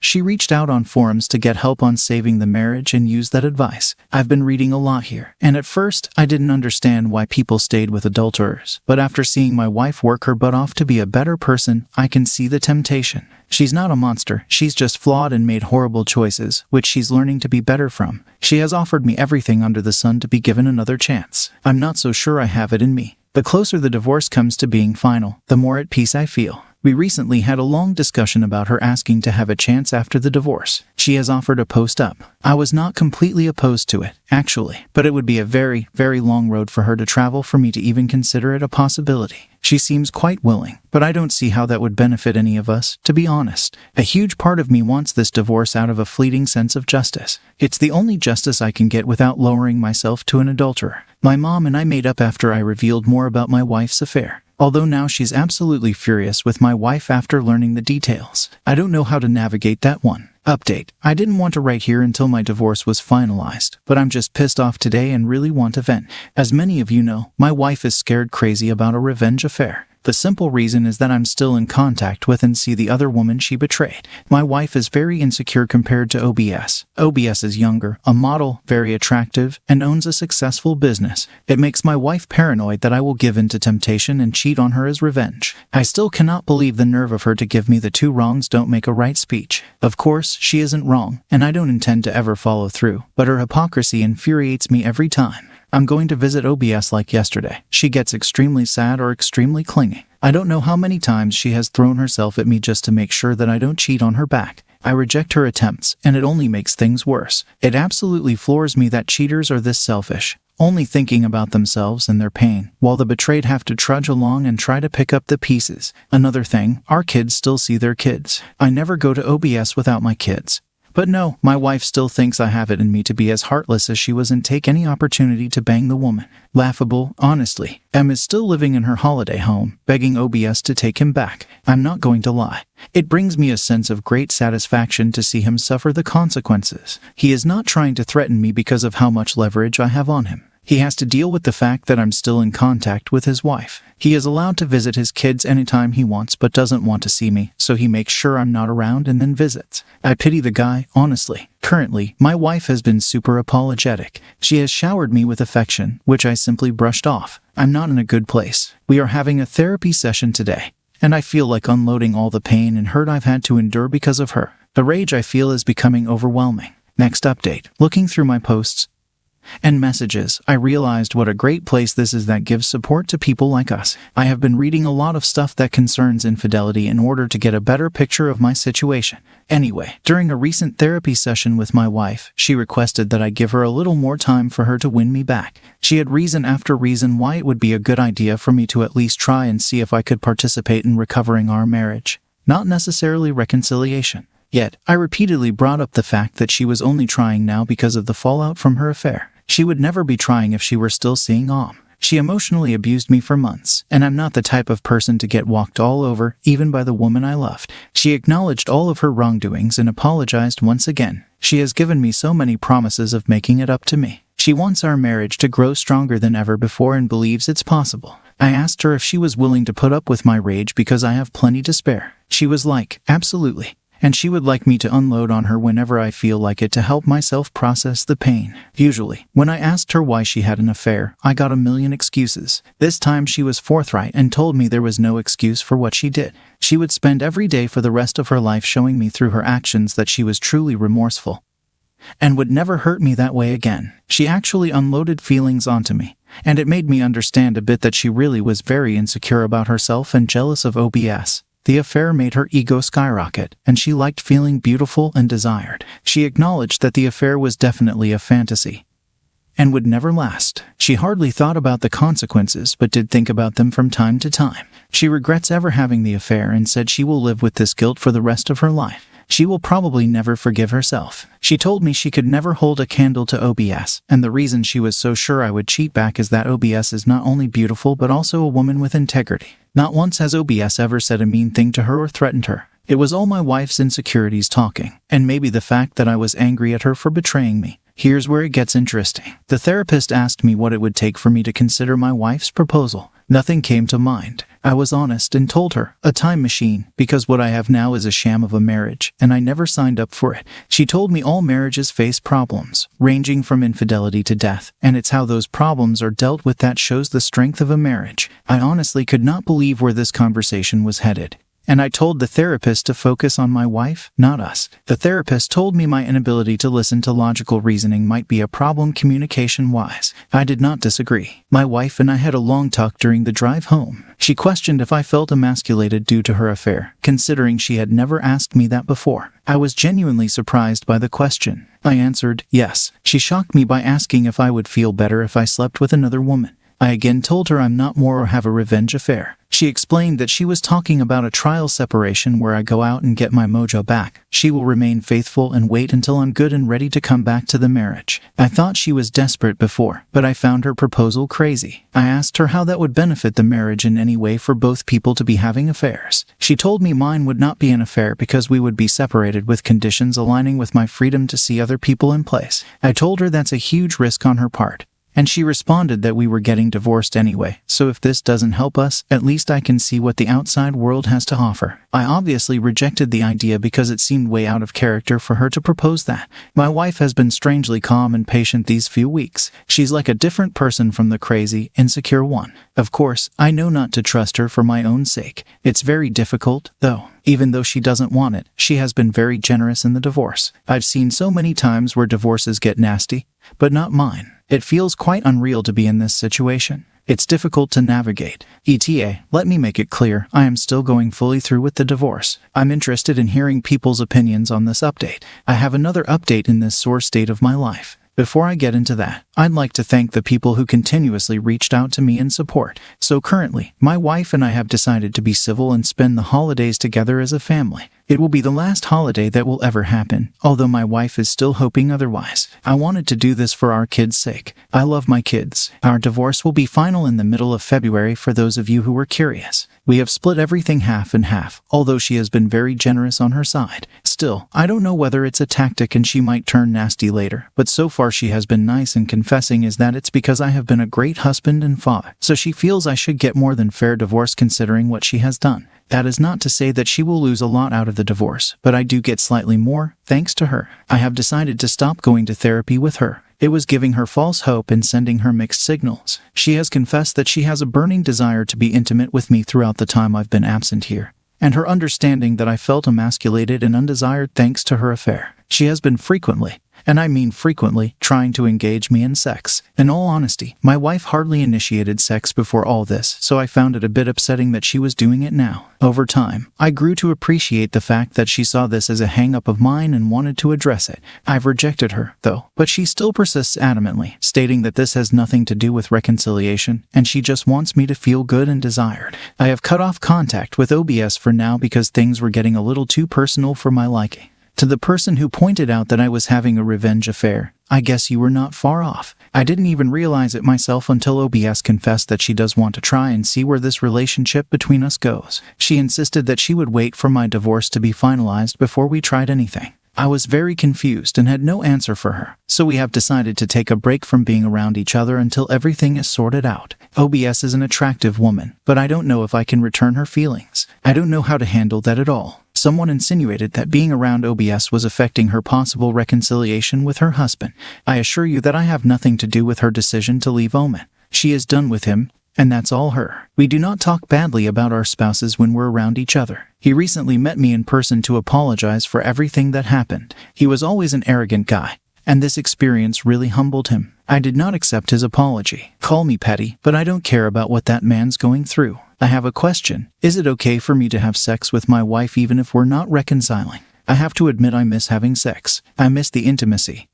S1: she reached out on forums to get help on saving the marriage and used that advice. I've been reading a lot here, and at first, I didn't understand why people stayed with adulterers. But after seeing my wife work her butt off to be a better person, I can see the temptation. She's not a monster, she's just flawed and made horrible choices, which she's learning to be better from. She has offered me everything under the sun to be given another chance. I'm not so sure I have it in me. The closer the divorce comes to being final, the more at peace I feel. We recently had a long discussion about her asking to have a chance after the divorce. She has offered a post-up. I was not completely opposed to it, actually, but it would be a very, very long road for her to travel for me to even consider it a possibility. She seems quite willing, but I don't see how that would benefit any of us, to be honest. A huge part of me wants this divorce out of a fleeting sense of justice. It's the only justice I can get without lowering myself to an adulterer. My mom and I made up after I revealed more about my wife's affair. Although now she's absolutely furious with my wife after learning the details. I don't know how to navigate that one. Update. I didn't want to write here until my divorce was finalized, but I'm just pissed off today and really want to vent. As many of you know, my wife is scared crazy about a revenge affair. The simple reason is that I'm still in contact with and see the other woman she betrayed. My wife is very insecure compared to OBS. OBS is younger, a model, very attractive, and owns a successful business. It makes my wife paranoid that I will give in to temptation and cheat on her as revenge. I still cannot believe the nerve of her to give me the two wrongs don't make a right speech. Of course, she isn't wrong, and I don't intend to ever follow through, but her hypocrisy infuriates me every time. I'm going to visit OBS like yesterday. She gets extremely sad or extremely clingy. I don't know how many times she has thrown herself at me just to make sure that I don't cheat on her back. I reject her attempts, and it only makes things worse. It absolutely floors me that cheaters are this selfish, only thinking about themselves and their pain, while the betrayed have to trudge along and try to pick up the pieces. Another thing, our kids still see their kids. I never go to OBS without my kids. But no, my wife still thinks I have it in me to be as heartless as she was and take any opportunity to bang the woman. Laughable, honestly. Em is still living in her holiday home, begging OBS to take him back. I'm not going to lie. It brings me a sense of great satisfaction to see him suffer the consequences. He is not trying to threaten me because of how much leverage I have on him. He has to deal with the fact that I'm still in contact with his wife. He is allowed to visit his kids anytime he wants but doesn't want to see me, so he makes sure I'm not around and then visits. I pity the guy, honestly. Currently, my wife has been super apologetic. She has showered me with affection, which I simply brushed off. I'm not in a good place. We are having a therapy session today, and I feel like unloading all the pain and hurt I've had to endure because of her. The rage I feel is becoming overwhelming. Next update. Looking through my posts and messages, I realized what a great place this is that gives support to people like us. I have been reading a lot of stuff that concerns infidelity in order to get a better picture of my situation. Anyway, during a recent therapy session with my wife, she requested that I give her a little more time for her to win me back. She had reason after reason why it would be a good idea for me to at least try and see if I could participate in recovering our marriage. Not necessarily reconciliation. Yet, I repeatedly brought up the fact that she was only trying now because of the fallout from her affair. She would never be trying if she were still seeing Om. She emotionally abused me for months, and I'm not the type of person to get walked all over, even by the woman I loved. She acknowledged all of her wrongdoings and apologized once again. She has given me so many promises of making it up to me. She wants our marriage to grow stronger than ever before and believes it's possible. I asked her if she was willing to put up with my rage because I have plenty to spare. She was like, absolutely. And she would like me to unload on her whenever I feel like it to help myself process the pain. Usually, when I asked her why she had an affair, I got a million excuses. This time she was forthright and told me there was no excuse for what she did. She would spend every day for the rest of her life showing me through her actions that she was truly remorseful and would never hurt me that way again. She actually unloaded feelings onto me, and it made me understand a bit that she really was very insecure about herself and jealous of OBS. The affair made her ego skyrocket, and she liked feeling beautiful and desired. She acknowledged that the affair was definitely a fantasy and would never last. She hardly thought about the consequences, but did think about them from time to time. She regrets ever having the affair and said she will live with this guilt for the rest of her life. She will probably never forgive herself. She told me she could never hold a candle to OBS, and the reason she was so sure I would cheat back is that OBS is not only beautiful but also a woman with integrity. Not once has OBS ever said a mean thing to her or threatened her. It was all my wife's insecurities talking, and maybe the fact that I was angry at her for betraying me. Here's where it gets interesting. The therapist asked me what it would take for me to consider my wife's proposal. Nothing came to mind. I was honest and told her, a time machine, because what I have now is a sham of a marriage, and I never signed up for it. She told me all marriages face problems, ranging from infidelity to death, and it's how those problems are dealt with that shows the strength of a marriage. I honestly could not believe where this conversation was headed. And I told the therapist to focus on my wife, not us. The therapist told me my inability to listen to logical reasoning might be a problem communication-wise. I did not disagree. My wife and I had a long talk during the drive home. She questioned if I felt emasculated due to her affair, considering she had never asked me that before. I was genuinely surprised by the question. I answered, yes. She shocked me by asking if I would feel better if I slept with another woman. I again told her I'm not more or have a revenge affair. She explained that she was talking about a trial separation where I go out and get my mojo back. She will remain faithful and wait until I'm good and ready to come back to the marriage. I thought she was desperate before, but I found her proposal crazy. I asked her how that would benefit the marriage in any way for both people to be having affairs. She told me mine would not be an affair because we would be separated with conditions aligning with my freedom to see other people in place. I told her that's a huge risk on her part. And she responded that we were getting divorced anyway, so if this doesn't help us, at least I can see what the outside world has to offer. I obviously rejected the idea because it seemed way out of character for her to propose that. My wife has been strangely calm and patient these few weeks. She's like a different person from the crazy, insecure one. Of course, I know not to trust her for my own sake. It's very difficult, though. Even though she doesn't want it, she has been very generous in the divorce. I've seen so many times where divorces get nasty, but not mine. It feels quite unreal to be in this situation. It's difficult to navigate. ETA, let me make it clear, I am still going fully through with the divorce. I'm interested in hearing people's opinions on this update. I have another update in this sore state of my life. Before I get into that, I'd like to thank the people who continuously reached out to me in support. So currently, my wife and I have decided to be civil and spend the holidays together as a family. It will be the last holiday that will ever happen, although my wife is still hoping otherwise. I wanted to do this for our kids' sake. I love my kids. Our divorce will be final in the middle of February for those of you who were curious. We have split everything half and half, although she has been very generous on her side. Still, I don't know whether it's a tactic and she might turn nasty later, but so far she has been nice and confessing is that it's because I have been a great husband and father, so she feels I should get more than fair divorce considering what she has done. That is not to say that she will lose a lot out of the divorce, but I do get slightly more, thanks to her. I have decided to stop going to therapy with her. It was giving her false hope and sending her mixed signals. She has confessed that she has a burning desire to be intimate with me throughout the time I've been absent here, and her understanding that I felt emasculated and undesired thanks to her affair. She has been frequently, and I mean frequently, trying to engage me in sex. In all honesty, my wife hardly initiated sex before all this, so I found it a bit upsetting that she was doing it now. Over time, I grew to appreciate the fact that she saw this as a hang-up of mine and wanted to address it. I've rejected her, though, but she still persists adamantly, stating that this has nothing to do with reconciliation, and she just wants me to feel good and desired. I have cut off contact with OBS for now because things were getting a little too personal for my liking. To the person who pointed out that I was having a revenge affair, I guess you were not far off. I didn't even realize it myself until OBS confessed that she does want to try and see where this relationship between us goes. She insisted that she would wait for my divorce to be finalized before we tried anything. I was very confused and had no answer for her, so we have decided to take a break from being around each other until everything is sorted out. OBS is an attractive woman, but I don't know if I can return her feelings. I don't know how to handle that at all. Someone insinuated that being around OBS was affecting her possible reconciliation with her husband. I assure you that I have nothing to do with her decision to leave Omen. She is done with him, and that's all her. We do not talk badly about our spouses when we're around each other. He recently met me in person to apologize for everything that happened. He was always an arrogant guy, and this experience really humbled him. I did not accept his apology. Call me petty, but I don't care about what that man's going through. I have a question. Is it okay for me to have sex with my wife even if we're not reconciling? I have to admit I miss having sex. I miss the intimacy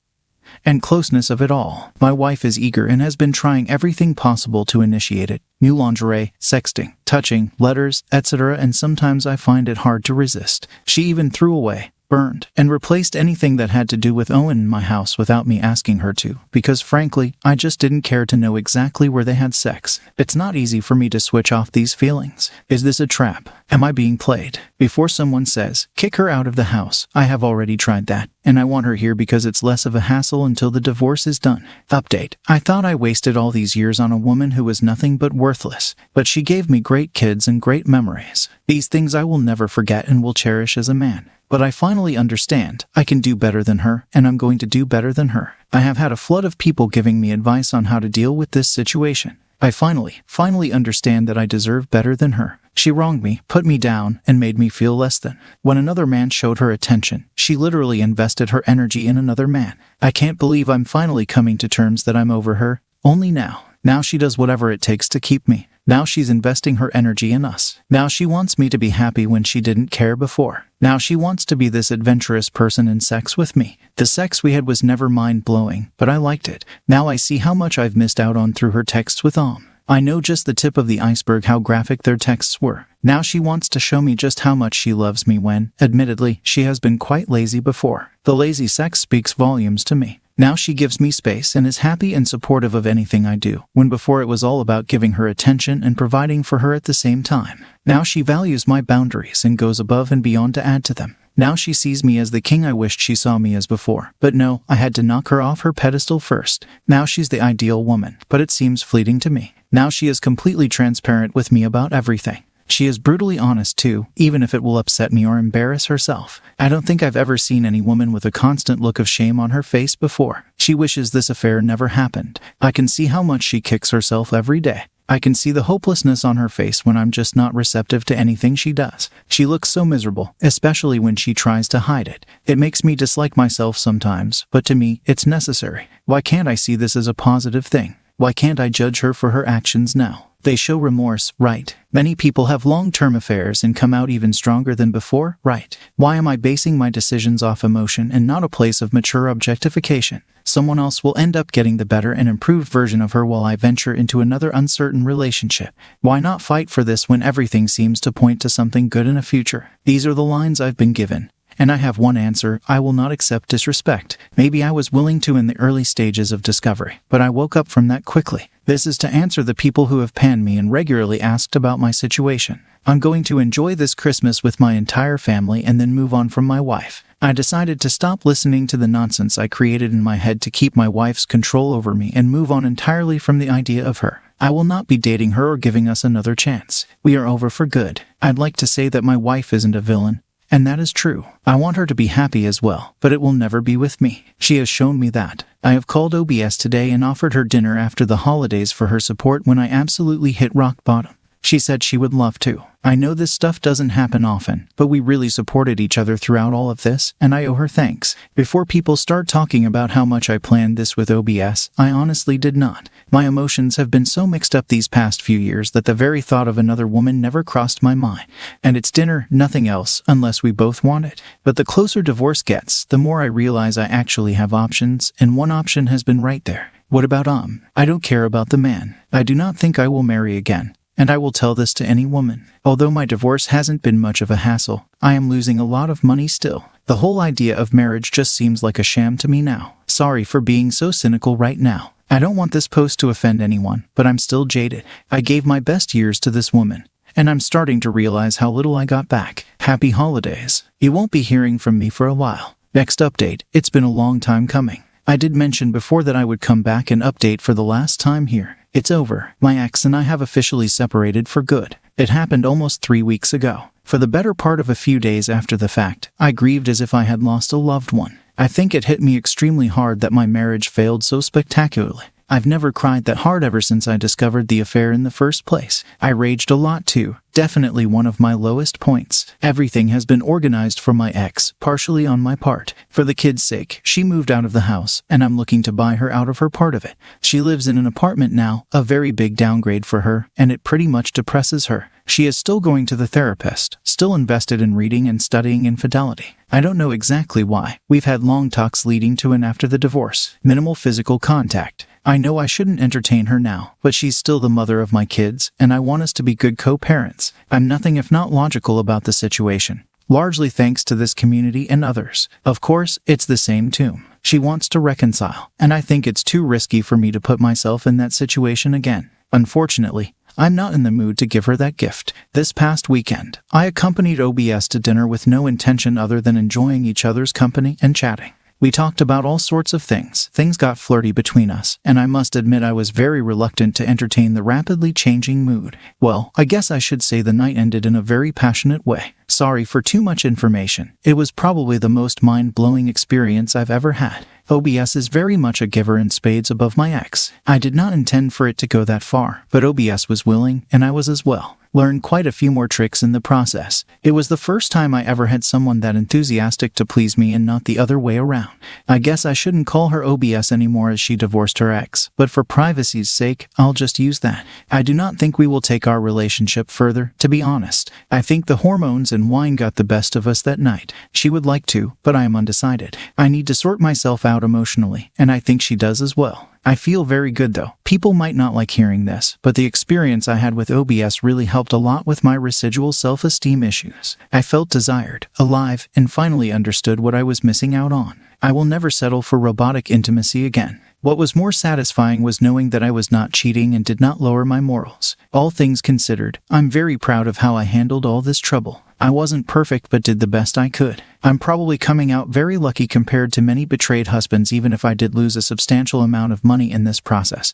S1: and closeness of it all. My wife is eager and has been trying everything possible to initiate it. New lingerie, sexting, touching, letters, etc., and sometimes I find it hard to resist. She even threw away, burned, and replaced anything that had to do with Owen in my house without me asking her to, because frankly, I just didn't care to know exactly where they had sex. It's not easy for me to switch off these feelings. Is this a trap? Am I being played? Before someone says, kick her out of the house, I have already tried that, and I want her here because it's less of a hassle until the divorce is done. Update. I thought I wasted all these years on a woman who was nothing but worthless, but she gave me great kids and great memories. These things I will never forget and will cherish as a man. But I finally understand, I can do better than her, and I'm going to do better than her. I have had a flood of people giving me advice on how to deal with this situation. I finally understand that I deserve better than her. She wronged me, put me down, and made me feel less than. When another man showed her attention, she literally invested her energy in another man. I can't believe I'm finally coming to terms that I'm over her. Only now. Now she does whatever it takes to keep me. Now she's investing her energy in us. Now she wants me to be happy when she didn't care before. Now she wants to be this adventurous person in sex with me. The sex we had was never mind-blowing, but I liked it. Now I see how much I've missed out on through her texts with I know just the tip of the iceberg how graphic their texts were. Now she wants to show me just how much she loves me when, admittedly, she has been quite lazy before. The lazy sex speaks volumes to me. Now she gives me space and is happy and supportive of anything I do, when before it was all about giving her attention and providing for her at the same time. Now she values my boundaries and goes above and beyond to add to them. Now she sees me as the king I wished she saw me as before. But no, I had to knock her off her pedestal first. Now she's the ideal woman, but it seems fleeting to me. Now she is completely transparent with me about everything. She is brutally honest too, even if it will upset me or embarrass herself. I don't think I've ever seen any woman with a constant look of shame on her face before. She wishes this affair never happened. I can see how much she kicks herself every day. I can see the hopelessness on her face when I'm just not receptive to anything she does. She looks so miserable, especially when she tries to hide it. It makes me dislike myself sometimes, but to me, it's necessary. Why can't I see this as a positive thing? Why can't I judge her for her actions now? They show remorse, right? Many people have long-term affairs and come out even stronger than before, right? Why am I basing my decisions off emotion and not a place of mature objectification? Someone else will end up getting the better and improved version of her while I venture into another uncertain relationship. Why not fight for this when everything seems to point to something good in a future? These are the lines I've been given. And I have one answer: I will not accept disrespect. Maybe I was willing to in the early stages of discovery, but I woke up from that quickly. This is to answer the people who have panned me and regularly asked about my situation. I'm going to enjoy this Christmas with my entire family and then move on from my wife. I decided to stop listening to the nonsense I created in my head to keep my wife's control over me and move on entirely from the idea of her. I will not be dating her or giving us another chance. We are over for good. I'd like to say that my wife isn't a villain. And that is true. I want her to be happy as well, but it will never be with me. She has shown me that. I have called OBS today and offered her dinner after the holidays for her support when I absolutely hit rock bottom. She said she would love to. I know this stuff doesn't happen often, but we really supported each other throughout all of this, and I owe her thanks. Before people start talking about how much I planned this with OBS, I honestly did not. My emotions have been so mixed up these past few years that the very thought of another woman never crossed my mind. And it's dinner, nothing else, unless we both want it. But the closer divorce gets, the more I realize I actually have options, and one option has been right there. What about I don't care about the man. I do not think I will marry again. And I will tell this to any woman. Although my divorce hasn't been much of a hassle, I am losing a lot of money still. The whole idea of marriage just seems like a sham to me now. Sorry for being so cynical right now. I don't want this post to offend anyone, but I'm still jaded. I gave my best years to this woman, and I'm starting to realize how little I got back. Happy holidays. You won't be hearing from me for a while. Next update. It's been a long time coming. I did mention before that I would come back and update for the last time here. It's over. My ex and I have officially separated for good. It happened almost 3 weeks ago. For the better part of a few days after the fact, I grieved as if I had lost a loved one. I think it hit me extremely hard that my marriage failed so spectacularly. I've never cried that hard ever since I discovered the affair in the first place. I raged a lot too. Definitely one of my lowest points. Everything has been organized for my ex, partially on my part. For the kid's sake, she moved out of the house, and I'm looking to buy her out of her part of it. She lives in an apartment now, a very big downgrade for her, and it pretty much depresses her. She is still going to the therapist, still invested in reading and studying infidelity. I don't know exactly why. We've had long talks leading to and after the divorce. Minimal physical contact. I know I shouldn't entertain her now, but she's still the mother of my kids, and I want us to be good co-parents. I'm nothing if not logical about the situation, largely thanks to this community and others. Of course, it's the same tomb. She wants to reconcile, and I think it's too risky for me to put myself in that situation again. Unfortunately, I'm not in the mood to give her that gift. This past weekend, I accompanied OBS to dinner with no intention other than enjoying each other's company and chatting. We talked about all sorts of things. Things got flirty between us, and I must admit I was very reluctant to entertain the rapidly changing mood. Well, I guess I should say the night ended in a very passionate way. Sorry for too much information. It was probably the most mind-blowing experience I've ever had. OBS is very much a giver in spades above my ex. I did not intend for it to go that far, but OBS was willing, and I was as well. Learned quite a few more tricks in the process. It was the first time I ever had someone that enthusiastic to please me and not the other way around. I guess I shouldn't call her OBS anymore as she divorced her ex, but for privacy's sake, I'll just use that. I do not think we will take our relationship further, to be honest. I think the hormones and wine got the best of us that night. She would like to, but I am undecided. I need to sort myself out emotionally, and I think she does as well. I feel very good though. People might not like hearing this, but the experience I had with OBS really helped a lot with my residual self-esteem issues. I felt desired, alive, and finally understood what I was missing out on. I will never settle for robotic intimacy again. What was more satisfying was knowing that I was not cheating and did not lower my morals. All things considered, I'm very proud of how I handled all this trouble. I wasn't perfect but did the best I could. I'm probably coming out very lucky compared to many betrayed husbands even if I did lose a substantial amount of money in this process.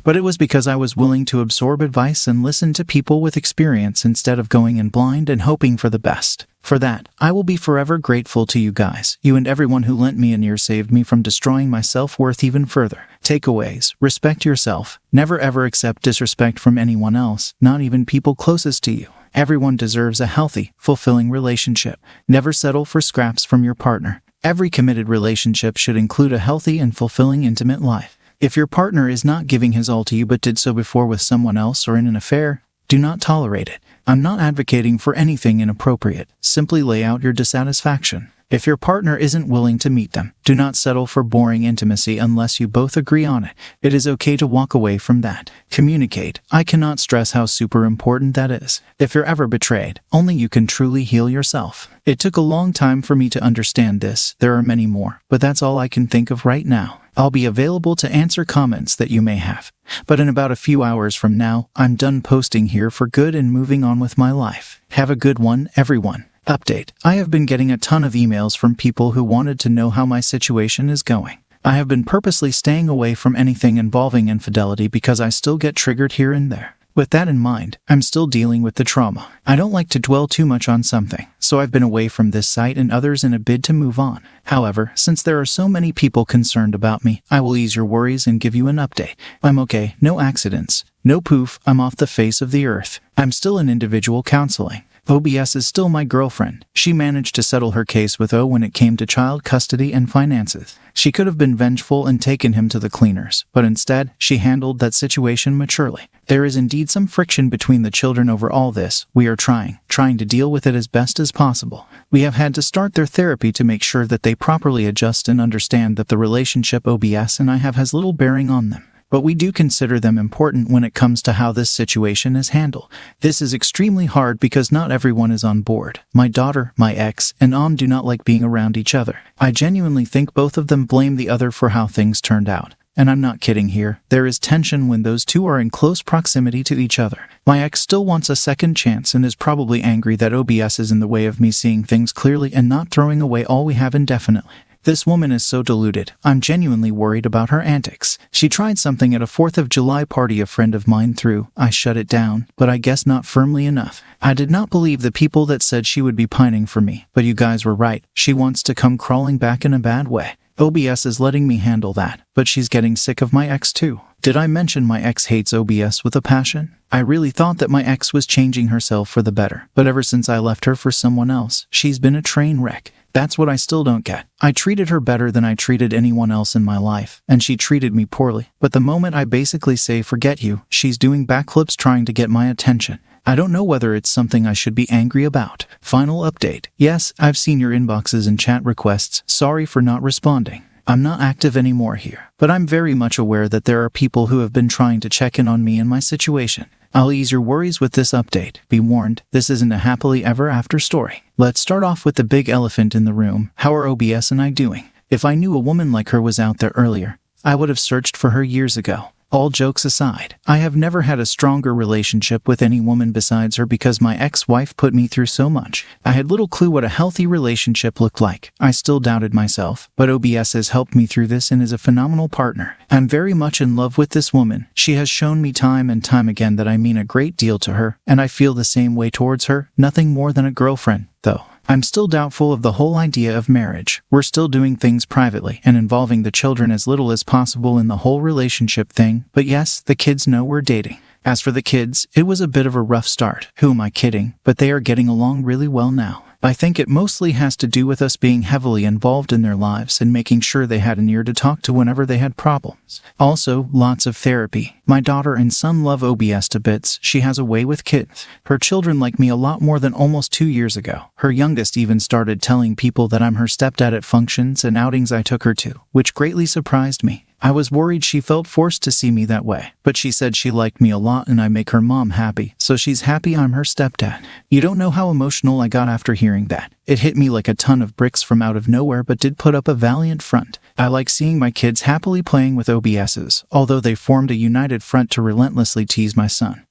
S1: But it was because I was willing to absorb advice and listen to people with experience instead of going in blind and hoping for the best. For that, I will be forever grateful to you guys. You and everyone who lent me an ear saved me from destroying my self-worth even further. Takeaways: respect yourself. Never ever accept disrespect from anyone else, not even people closest to you. Everyone deserves a healthy, fulfilling relationship. Never settle for scraps from your partner. Every committed relationship should include a healthy and fulfilling intimate life. If your partner is not giving his all to you but did so before with someone else or in an affair, do not tolerate it. I'm not advocating for anything inappropriate. Simply lay out your dissatisfaction. If your partner isn't willing to meet them, do not settle for boring intimacy unless you both agree on it. It is okay to walk away from that. Communicate. I cannot stress how super important that is. If you're ever betrayed, only you can truly heal yourself. It took a long time for me to understand this. There are many more, but that's all I can think of right now. I'll be available to answer comments that you may have. But in about a few hours from now, I'm done posting here for good and moving on with my life. Have a good one, everyone. Update: I have been getting a ton of emails from people who wanted to know how my situation is going. I have been purposely staying away from anything involving infidelity because I still get triggered here and there. With that in mind, I'm still dealing with the trauma. I don't like to dwell too much on something, so I've been away from this site and others in a bid to move on. However, since there are so many people concerned about me, I will ease your worries and give you an update. I'm okay, no accidents. No poof, I'm off the face of the earth. I'm still in individual counseling. OBS is still my girlfriend. She managed to settle her case with O when it came to child custody and finances. She could have been vengeful and taken him to the cleaners, but instead, she handled that situation maturely. There is indeed some friction between the children over all this. We are trying to deal with it as best as possible. We have had to start their therapy to make sure that they properly adjust and understand that the relationship OBS and I have has little bearing on them. but we do consider them important when it comes to how this situation is handled. This is extremely hard because not everyone is on board. My daughter, my ex, and do not like being around each other. I genuinely think both of them blame the other for how things turned out. And I'm not kidding here. There is tension when those two are in close proximity to each other. My ex still wants a second chance and is probably angry that OBS is in the way of me seeing things clearly and not throwing away all we have indefinitely. This woman is so deluded. I'm genuinely worried about her antics. She tried something at a 4th of July party a friend of mine threw. I shut it down, but I guess not firmly enough. I did not believe the people that said she would be pining for me, but you guys were right. She wants to come crawling back in a bad way. OBS is letting me handle that, but she's getting sick of my ex too. Did I mention my ex hates OBS with a passion? I really thought that my ex was changing herself for the better, but ever since I left her for someone else, she's been a train wreck. That's what I still don't get. I treated her better than I treated anyone else in my life, and she treated me poorly. But the moment I basically say forget you, she's doing backflips trying to get my attention. I don't know whether it's something I should be angry about. Final update. Yes, I've seen your inboxes and chat requests. Sorry for not responding. I'm not active anymore here, but I'm very much aware that there are people who have been trying to check in on me and my situation. I'll ease your worries with this update. Be warned, this isn't a happily ever after story. Let's start off with the big elephant in the room. How are OBS and I doing? If I knew a woman like her was out there earlier, I would have searched for her years ago. All jokes aside, I have never had a stronger relationship with any woman besides her because my ex-wife put me through so much. I had little clue what a healthy relationship looked like. I still doubted myself, but OBS has helped me through this and is a phenomenal partner. I'm very much in love with this woman. She has shown me time and time again that I mean a great deal to her, and I feel the same way towards her, nothing more than a girlfriend, though. I'm still doubtful of the whole idea of marriage. We're still doing things privately and involving the children as little as possible in the whole relationship thing, but yes, the kids know we're dating. As for the kids, it was a bit of a rough start. Who am I kidding? But they are getting along really well now. I think it mostly has to do with us being heavily involved in their lives and making sure they had an ear to talk to whenever they had problems. Also, lots of therapy. My daughter and son love OBS to bits. She has a way with kids. Her children like me a lot more than almost 2 years ago. Her youngest even started telling people that I'm her stepdad at functions and outings I took her to, which greatly surprised me. I was worried she felt forced to see me that way, but she said she liked me a lot and I make her mom happy, so she's happy I'm her stepdad. You don't know how emotional I got after hearing that. It hit me like a ton of bricks from out of nowhere but did put up a valiant front. I like seeing my kids happily playing with OBSs, although they formed a united front to relentlessly tease my son,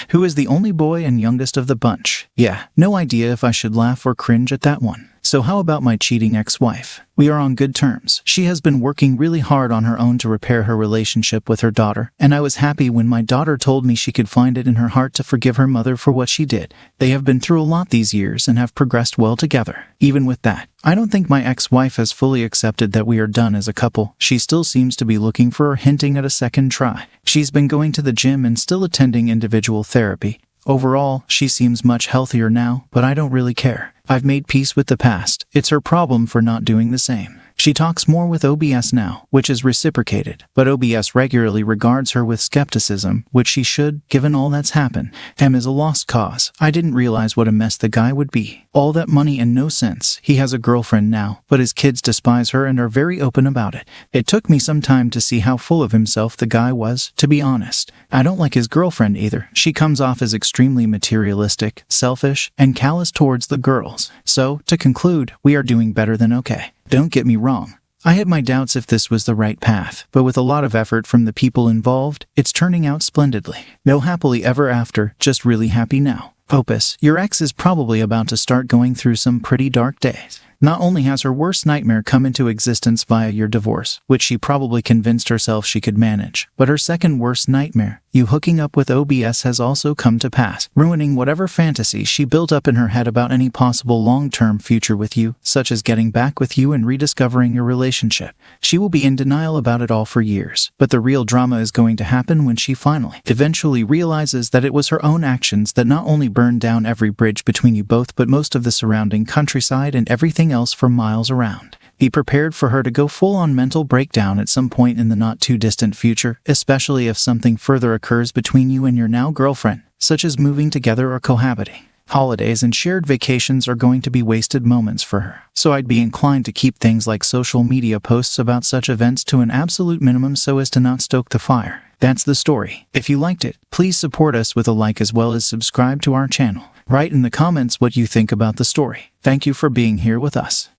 S1: who is the only boy and youngest of the bunch. Yeah, no idea if I should laugh or cringe at that one. So how about my cheating ex-wife? We are on good terms. She has been working really hard on her own to repair her relationship with her daughter, and I was happy when my daughter told me she could find it in her heart to forgive her mother for what she did. They have been through a lot these years and have progressed well together. Even with that, I don't think my ex-wife has fully accepted that we are done as a couple. She still seems to be looking for or hinting at a second try. She's been going to the gym and still attending individual therapy. Overall, she seems much healthier now, but I don't really care. I've made peace with the past. It's her problem for not doing the same. She talks more with OBS now, which is reciprocated, but OBS regularly regards her with skepticism, which she should, given all that's happened. M is a lost cause. I didn't realize what a mess the guy would be. All that money and no sense. He has a girlfriend now, but his kids despise her and are very open about it. It took me some time to see how full of himself the guy was, to be honest. I don't like his girlfriend either. She comes off as extremely materialistic, selfish, and callous towards the girls. So, to conclude, we are doing better than okay. Don't get me wrong. I had my doubts if this was the right path, but with a lot of effort from the people involved, it's turning out splendidly. No happily ever after, just really happy now. Opus, your ex is probably about to start going through some pretty dark days. Not only has her worst nightmare come into existence via your divorce, which she probably convinced herself she could manage, but her second worst nightmare, you hooking up with OBS, has also come to pass, ruining whatever fantasy she built up in her head about any possible long-term future with you, such as getting back with you and rediscovering your relationship. She will be in denial about it all for years, but the real drama is going to happen when she finally, eventually realizes that it was her own actions that not only burned down every bridge between you both but most of the surrounding countryside and everything else for miles around. Be prepared for her to go full-on mental breakdown at some point in the not-too-distant future, especially if something further occurs between you and your now girlfriend, such as moving together or cohabiting. Holidays and shared vacations are going to be wasted moments for her, so I'd be inclined to keep things like social media posts about such events to an absolute minimum so as to not stoke the fire. That's the story. If you liked it, please support us with a like as well as subscribe to our channel. Write in the comments what you think about the story. Thank you for being here with us.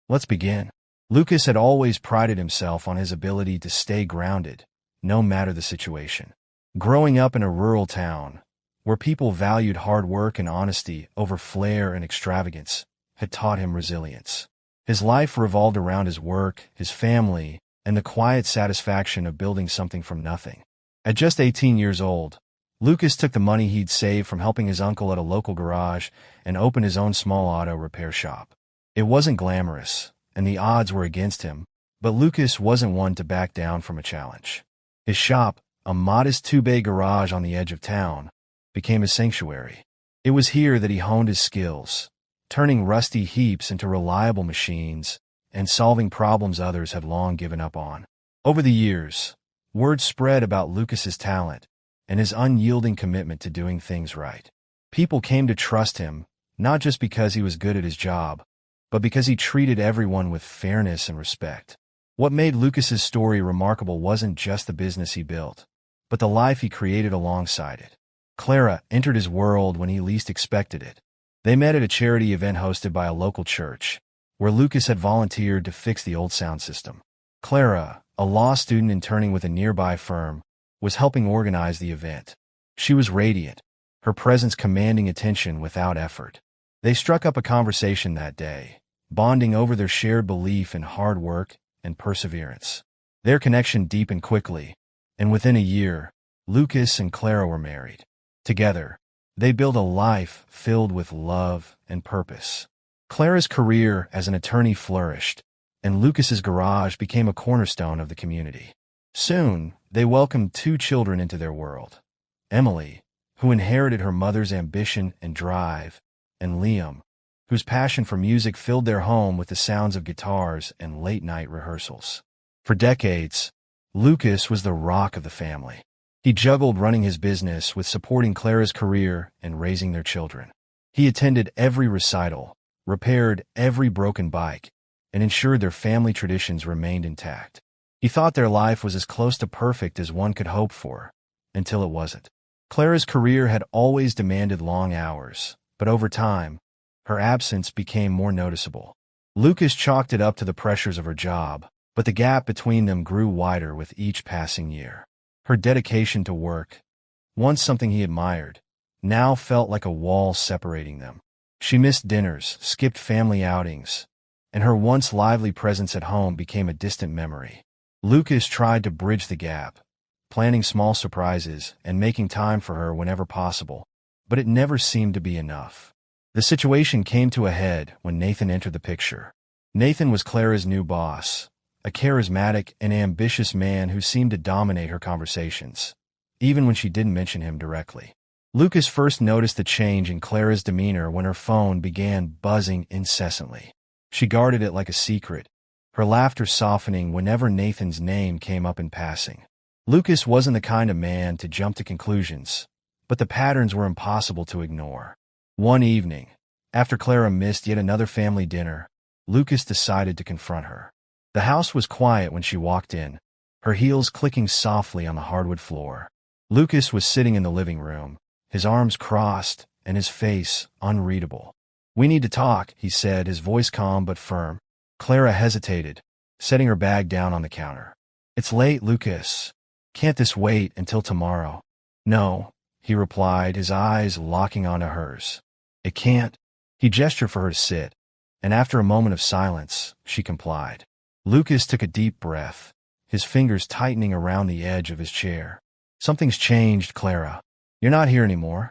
S2: Let's begin. Lucas had always prided himself on his ability to stay grounded, no matter the situation. Growing up in a rural town, where people valued hard work and honesty over flair and extravagance, had taught him resilience. His life revolved around his work, his family, and the quiet satisfaction of building something from nothing. At just 18 years old, Lucas took the money he'd saved from helping his uncle at a local garage and opened his own small auto repair shop. It wasn't glamorous, and the odds were against him, but Lucas wasn't one to back down from a challenge. His shop, a modest two-bay garage on the edge of town, became his sanctuary. It was here that he honed his skills, turning rusty heaps into reliable machines and solving problems others had long given up on. Over the years, word spread about Lucas's talent and his unyielding commitment to doing things right. People came to trust him, not just because he was good at his job, but because he treated everyone with fairness and respect. What made Lucas's story remarkable wasn't just the business he built, but the life he created alongside it. Clara entered his world when he least expected it. They met at a charity event hosted by a local church, where Lucas had volunteered to fix the old sound system. Clara, a law student interning with a nearby firm, was helping organize the event. She was radiant, her presence commanding attention without effort. They struck up a conversation that day, bonding over their shared belief in hard work and perseverance. Their connection deepened quickly, and within a year, Lucas and Clara were married. Together, they built a life filled with love and purpose. Clara's career as an attorney flourished, and Lucas's garage became a cornerstone of the community. Soon, they welcomed 2 children into their world: Emily, who inherited her mother's ambition and drive, and Liam, whose passion for music filled their home with the sounds of guitars and late-night rehearsals. For decades, Lucas was the rock of the family. He juggled running his business with supporting Clara's career and raising their children. He attended every recital, repaired every broken bike, and ensured their family traditions remained intact. He thought their life was as close to perfect as one could hope for, until it wasn't. Clara's career had always demanded long hours, but over time, her absence became more noticeable. Lucas chalked it up to the pressures of her job, but the gap between them grew wider with each passing year. Her dedication to work, once something he admired, now felt like a wall separating them. She missed dinners, skipped family outings, and her once lively presence at home became a distant memory. Lucas tried to bridge the gap, planning small surprises and making time for her whenever possible, but it never seemed to be enough. The situation came to a head when Nathan entered the picture. Nathan was Clara's new boss, a charismatic and ambitious man who seemed to dominate her conversations, even when she didn't mention him directly. Lucas first noticed the change in Clara's demeanor when her phone began buzzing incessantly. She guarded it like a secret, her laughter softening whenever Nathan's name came up in passing. Lucas wasn't the kind of man to jump to conclusions, but the patterns were impossible to ignore. One evening, after Clara missed yet another family dinner, Lucas decided to confront her. The house was quiet when she walked in, her heels clicking softly on the hardwood floor. Lucas was sitting in the living room, his arms crossed and his face unreadable. "We need to talk," he said, his voice calm but firm. Clara hesitated, setting her bag down on the counter. "It's late, Lucas. Can't this wait until tomorrow?" "No," he replied, his eyes locking onto hers. "It can't." He gestured for her to sit, and after a moment of silence, she complied. Lucas took a deep breath, his fingers tightening around the edge of his chair. "Something's changed, Clara. You're not here anymore."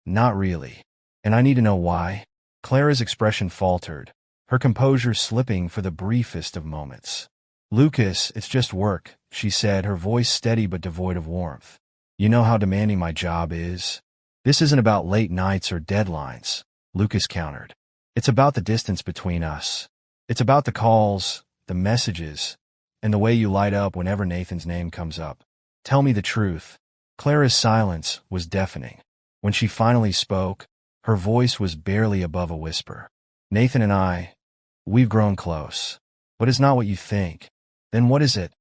S2: "Not really. And I need to know why." Clara's expression faltered, her composure slipping for the briefest of moments. "Lucas, it's just work," she said, her voice steady but devoid of warmth. "You know how demanding my job is." "This isn't about late nights or deadlines," Lucas countered. "It's about the distance between us. It's about the calls, the messages, and the way you light up whenever Nathan's name comes up. Tell me the truth. Clara's silence was deafening. When she finally spoke, her voice was barely above a whisper. "Nathan and we've grown close. But it's not what you think." "Then what is it?"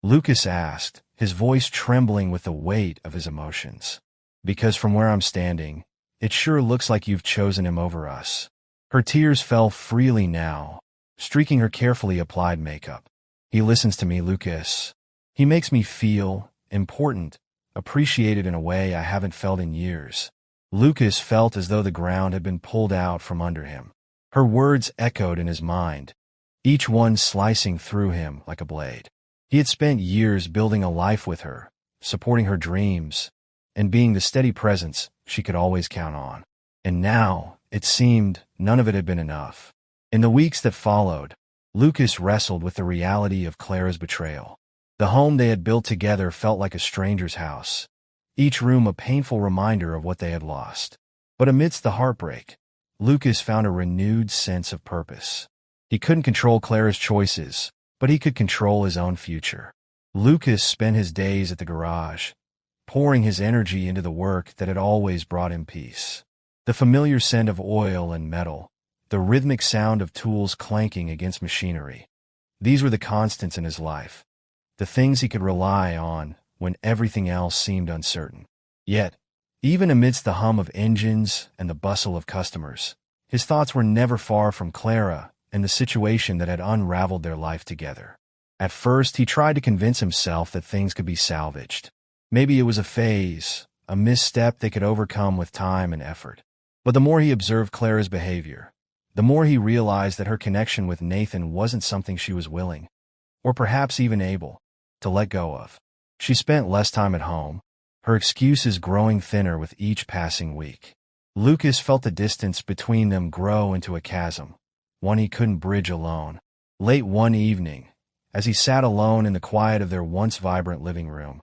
S2: Lucas asked, his voice trembling with the weight of his emotions. "Because from where I'm standing, it sure looks like you've chosen him over us." Her tears fell freely now, streaking her carefully applied makeup. "He listens to me, Lucas. He makes me feel important, appreciated in a way I haven't felt in years." Lucas felt as though the ground had been pulled out from under him. Her words echoed in his mind, each one slicing through him like a blade. He had spent years building a life with her, supporting her dreams, and being the steady presence she could always count on. And now, it seemed, none of it had been enough. In the weeks that followed, Lucas wrestled with the reality of Clara's betrayal. The home they had built together felt like a stranger's house, each room a painful reminder of what they had lost. But amidst the heartbreak, Lucas found a renewed sense of purpose. He couldn't control Clara's choices, but he could control his own future. Lucas spent his days at the garage, pouring his energy into the work that had always brought him peace. The familiar scent of oil and metal, the rhythmic sound of tools clanking against machinery. These were the constants in his life, the things he could rely on when everything else seemed uncertain. Yet, even amidst the hum of engines and the bustle of customers, his thoughts were never far from Clara and the situation that had unraveled their life together. At first, he tried to convince himself that things could be salvaged. Maybe it was a phase, a misstep they could overcome with time and effort. But the more he observed Clara's behavior, the more he realized that her connection with Nathan wasn't something she was willing, or perhaps even able, to let go of. She spent less time at home, her excuses growing thinner with each passing week. Lucas felt the distance between them grow into a chasm, one he couldn't bridge alone. Late one evening, as he sat alone in the quiet of their once vibrant living room,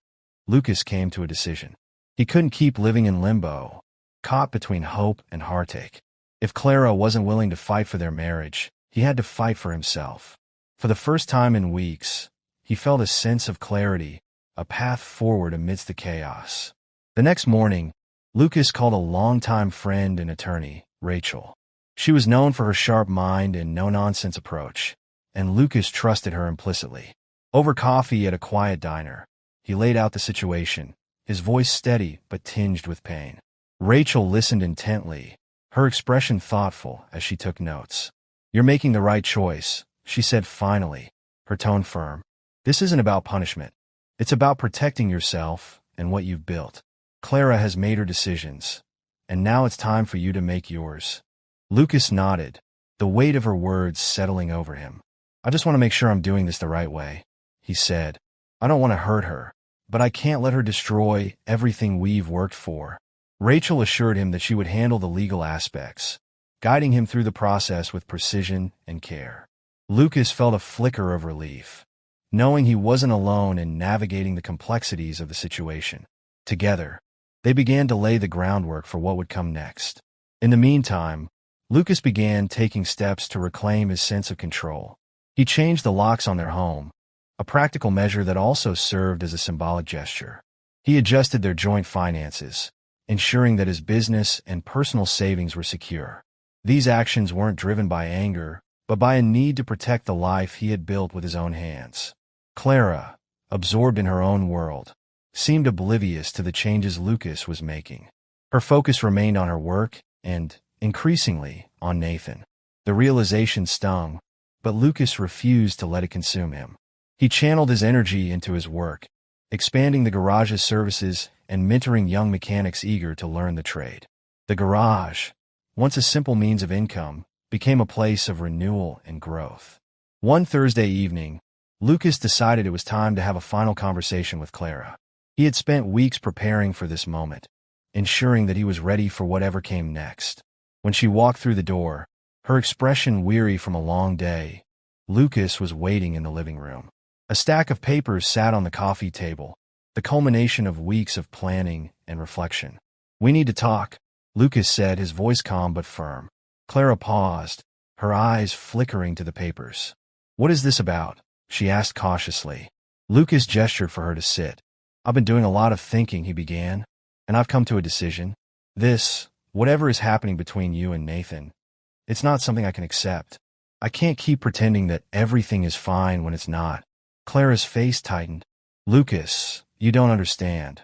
S2: Lucas came to a decision. He couldn't keep living in limbo, caught between hope and heartache. If Clara wasn't willing to fight for their marriage, he had to fight for himself. For the first time in weeks, he felt a sense of clarity, a path forward amidst the chaos. The next morning, Lucas called a longtime friend and attorney, Rachel. She was known for her sharp mind and no-nonsense approach, and Lucas trusted her implicitly. Over coffee at a quiet diner, he laid out the situation, his voice steady but tinged with pain. Rachel listened intently, her expression thoughtful as she took notes. "You're making the right choice," she said finally, her tone firm. "This isn't about punishment. It's about protecting yourself and what you've built. Clara has made her decisions, and now it's time for you to make yours." Lucas nodded, the weight of her words settling over him. "I just want to make sure I'm doing this the right way," he said. "I don't want to hurt her, but I can't let her destroy everything we've worked for." Rachel assured him that she would handle the legal aspects, guiding him through the process with precision and care. Lucas felt a flicker of relief, knowing he wasn't alone in navigating the complexities of the situation. Together, they began to lay the groundwork for what would come next. In the meantime, Lucas began taking steps to reclaim his sense of control. He changed the locks on their home, a practical measure that also served as a symbolic gesture. He adjusted their joint finances, ensuring that his business and personal savings were secure. These actions weren't driven by anger, but by a need to protect the life he had built with his own hands. Clara, absorbed in her own world, seemed oblivious to the changes Lucas was making. Her focus remained on her work and, increasingly, on Nathan. The realization stung, but Lucas refused to let it consume him. He channeled his energy into his work, expanding the garage's services and mentoring young mechanics eager to learn the trade. The garage, once a simple means of income, became a place of renewal and growth. One Thursday evening, Lucas decided it was time to have a final conversation with Clara. He had spent weeks preparing for this moment, ensuring that he was ready for whatever came next. When she walked through the door, her expression weary from a long day, Lucas was waiting in the living room. A stack of papers sat on the coffee table, the culmination of weeks of planning and reflection. "We need to talk," Lucas said, his voice calm but firm. Clara paused, her eyes flickering to the papers. "What is this about?" she asked cautiously. Lucas gestured for her to sit. I've been doing a lot of thinking, he began, and I've come to a decision. Whatever is happening between you and Nathan, it's not something I can accept. I can't keep pretending that everything is fine when it's not. Clara's face tightened. Lucas, you don't understand.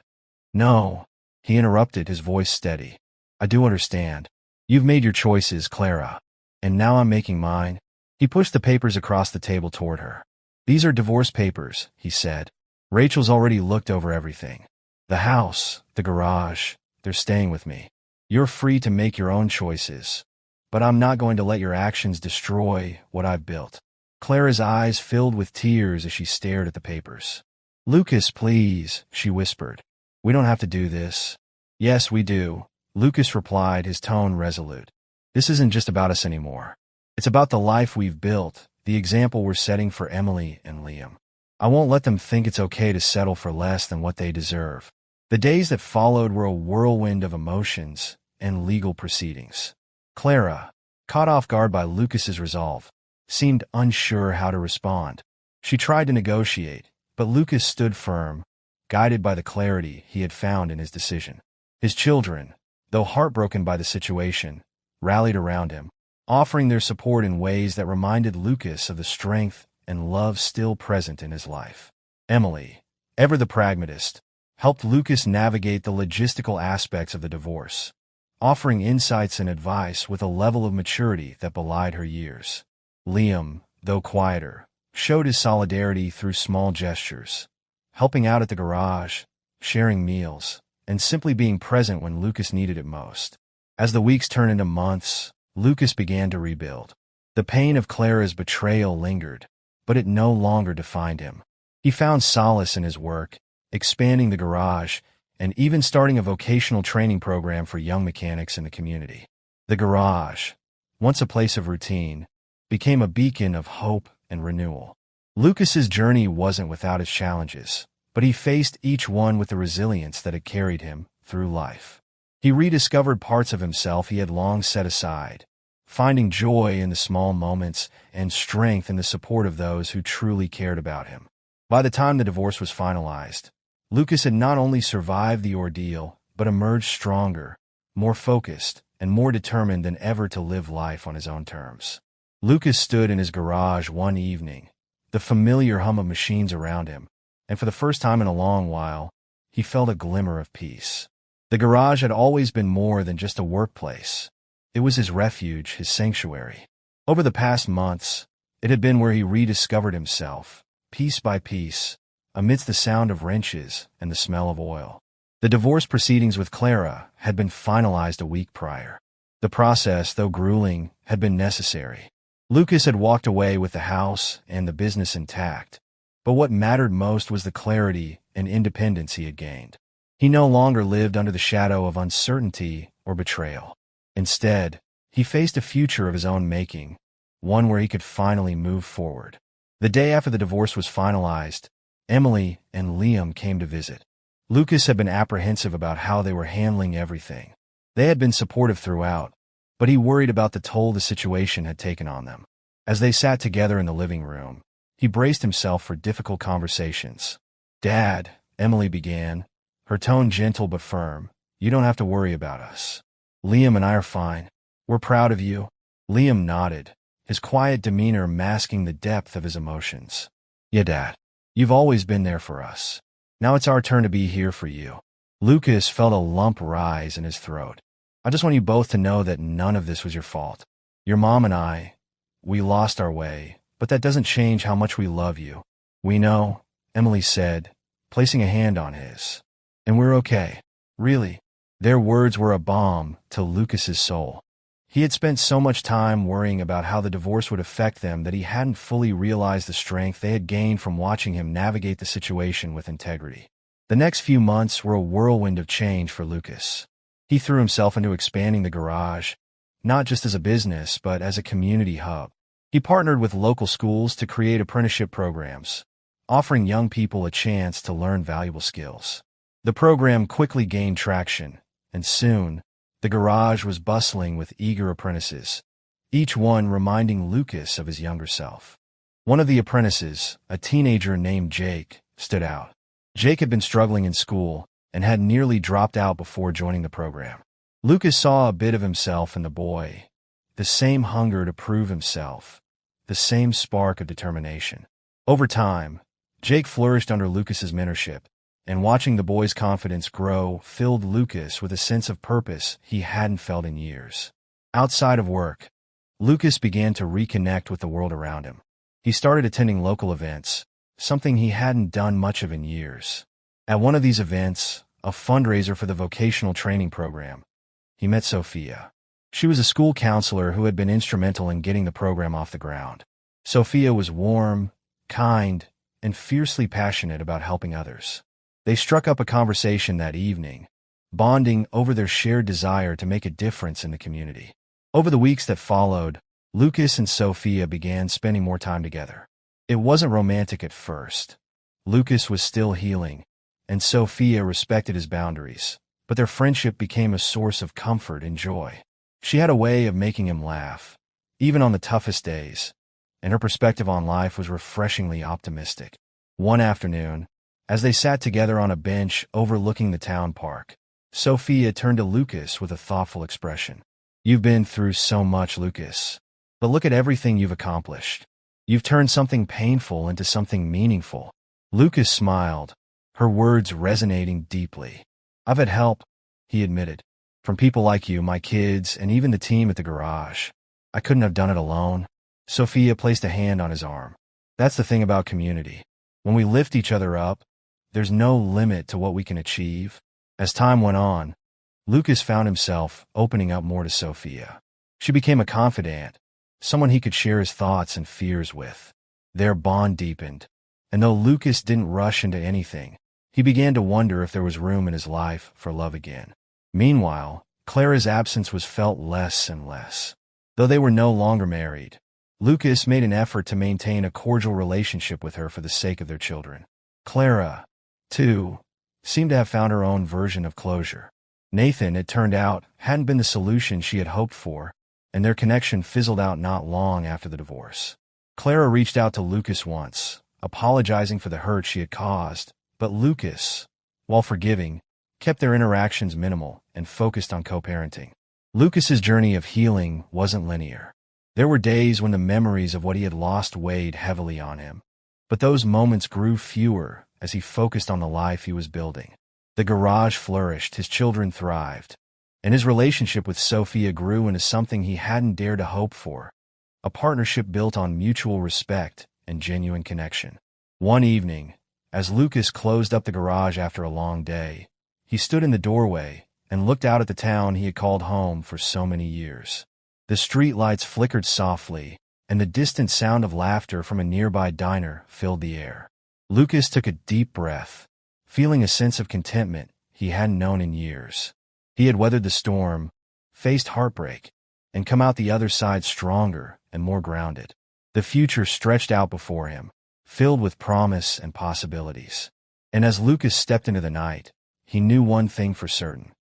S2: No, he interrupted, his voice steady. I do understand. You've made your choices, Clara. And now I'm making mine. He pushed the papers across the table toward her. These are divorce papers, he said. Rachel's already looked over everything. The house, the garage, they're staying with me. You're free to make your own choices. But I'm not going to let your actions destroy what I've built. Clara's eyes filled with tears as she stared at the papers. Lucas, please, she whispered. We don't have to do this. Yes, we do, Lucas replied, his tone resolute. This isn't just about us anymore. It's about the life we've built, the example we're setting for Emily and Liam. I won't let them think it's okay to settle for less than what they deserve. The days that followed were a whirlwind of emotions and legal proceedings. Clara, caught off guard by Lucas's resolve, seemed unsure how to respond. She tried to negotiate, but Lucas stood firm, guided by the clarity he had found in his decision. His children, though heartbroken by the situation, rallied around him, offering their support in ways that reminded Lucas of the strength and love still present in his life. Emily, ever the pragmatist, helped Lucas navigate the logistical aspects of the divorce, offering insights and advice with a level of maturity that belied her years. Liam, though quieter, showed his solidarity through small gestures, helping out at the garage, sharing meals, and simply being present when Lucas needed it most. As the weeks turned into months, Lucas began to rebuild. The pain of Clara's betrayal lingered, but it no longer defined him. He found solace in his work, expanding the garage, and even starting a vocational training program for young mechanics in the community. The garage, once a place of routine, became a beacon of hope and renewal. Lucas's journey wasn't without its challenges, but he faced each one with the resilience that had carried him through life. He rediscovered parts of himself he had long set aside, finding joy in the small moments and strength in the support of those who truly cared about him. By the time the divorce was finalized, Lucas had not only survived the ordeal, but emerged stronger, more focused, and more determined than ever to live life on his own terms. Lucas stood in his garage one evening, the familiar hum of machines around him, and for the first time in a long while, he felt a glimmer of peace. The garage had always been more than just a workplace. It was his refuge, his sanctuary. Over the past months, it had been where he rediscovered himself, piece by piece, amidst the sound of wrenches and the smell of oil. The divorce proceedings with Clara had been finalized a week prior. The process, though grueling, had been necessary. Lucas had walked away with the house and the business intact, but what mattered most was the clarity and independence he had gained. He no longer lived under the shadow of uncertainty or betrayal. Instead, he faced a future of his own making, one where he could finally move forward. The day after the divorce was finalized, Emily and Liam came to visit. Lucas had been apprehensive about how they were handling everything. They had been supportive throughout, but he worried about the toll the situation had taken on them. As they sat together in the living room, he braced himself for difficult conversations. "Dad," Emily began, her tone gentle but firm, "you don't have to worry about us. Liam and I are fine. We're proud of you." Liam nodded, his quiet demeanor masking the depth of his emotions. "Yeah, Dad. You've always been there for us. Now it's our turn to be here for you." Lucas felt a lump rise in his throat. "I just want you both to know that none of this was your fault. Your mom and I, we lost our way, but that doesn't change how much we love you." "We know," Emily said, placing a hand on his. "And we're okay. Really." Their words were a balm to Lucas's soul. He had spent so much time worrying about how the divorce would affect them that he hadn't fully realized the strength they had gained from watching him navigate the situation with integrity. The next few months were a whirlwind of change for Lucas. He threw himself into expanding the garage, not just as a business, but as a community hub. He partnered with local schools to create apprenticeship programs, offering young people a chance to learn valuable skills. The program quickly gained traction, and soon, the garage was bustling with eager apprentices, each one reminding Lucas of his younger self. One of the apprentices, a teenager named Jake, stood out. Jake had been struggling in school and had nearly dropped out before joining the program. Lucas saw a bit of himself in the boy, the same hunger to prove himself, the same spark of determination. Over time, Jake flourished under Lucas's mentorship, and watching the boy's confidence grow filled Lucas with a sense of purpose he hadn't felt in years. Outside of work, Lucas began to reconnect with the world around him. He started attending local events, something he hadn't done much of in years. At one of these events, a fundraiser for the vocational training program, he met Sophia. She was a school counselor who had been instrumental in getting the program off the ground. Sophia was warm, kind, and fiercely passionate about helping others. They struck up a conversation that evening, bonding over their shared desire to make a difference in the community. Over the weeks that followed, Lucas and Sophia began spending more time together. It wasn't romantic at first. Lucas was still healing, and Sophia respected his boundaries, but their friendship became a source of comfort and joy. She had a way of making him laugh, even on the toughest days, and her perspective on life was refreshingly optimistic. One afternoon, as they sat together on a bench overlooking the town park, Sophia turned to Lucas with a thoughtful expression. "You've been through so much, Lucas. But look at everything you've accomplished. You've turned something painful into something meaningful." Lucas smiled, her words resonating deeply. "I've had help," he admitted, "from people like you, my kids, and even the team at the garage. I couldn't have done it alone." Sophia placed a hand on his arm. "That's the thing about community. When we lift each other up, there's no limit to what we can achieve." As time went on, Lucas found himself opening up more to Sophia. She became a confidant, someone he could share his thoughts and fears with. Their bond deepened, and though Lucas didn't rush into anything, he began to wonder if there was room in his life for love again. Meanwhile, Clara's absence was felt less and less. Though they were no longer married, Lucas made an effort to maintain a cordial relationship with her for the sake of their children. Clara, too, seemed to have found her own version of closure. Nathan, it turned out, hadn't been the solution she had hoped for, and their connection fizzled out not long after the divorce. Clara reached out to Lucas once, apologizing for the hurt she had caused, but Lucas, while forgiving, kept their interactions minimal and focused on co-parenting. Lucas's journey of healing wasn't linear. There were days when the memories of what he had lost weighed heavily on him, but those moments grew fewer as he focused on the life he was building. The garage flourished, his children thrived, and his relationship with Sophia grew into something he hadn't dared to hope for, a partnership built on mutual respect and genuine connection. One evening, as Lucas closed up the garage after a long day, he stood in the doorway and looked out at the town he had called home for so many years. The street lights flickered softly, and the distant sound of laughter from a nearby diner filled the air. Lucas took a deep breath, feeling a sense of contentment he hadn't known in years. He had weathered the storm, faced heartbreak, and come out the other side stronger and more grounded. The future stretched out before him, filled with promise and possibilities. And as Lucas stepped into the night, he knew one thing for certain.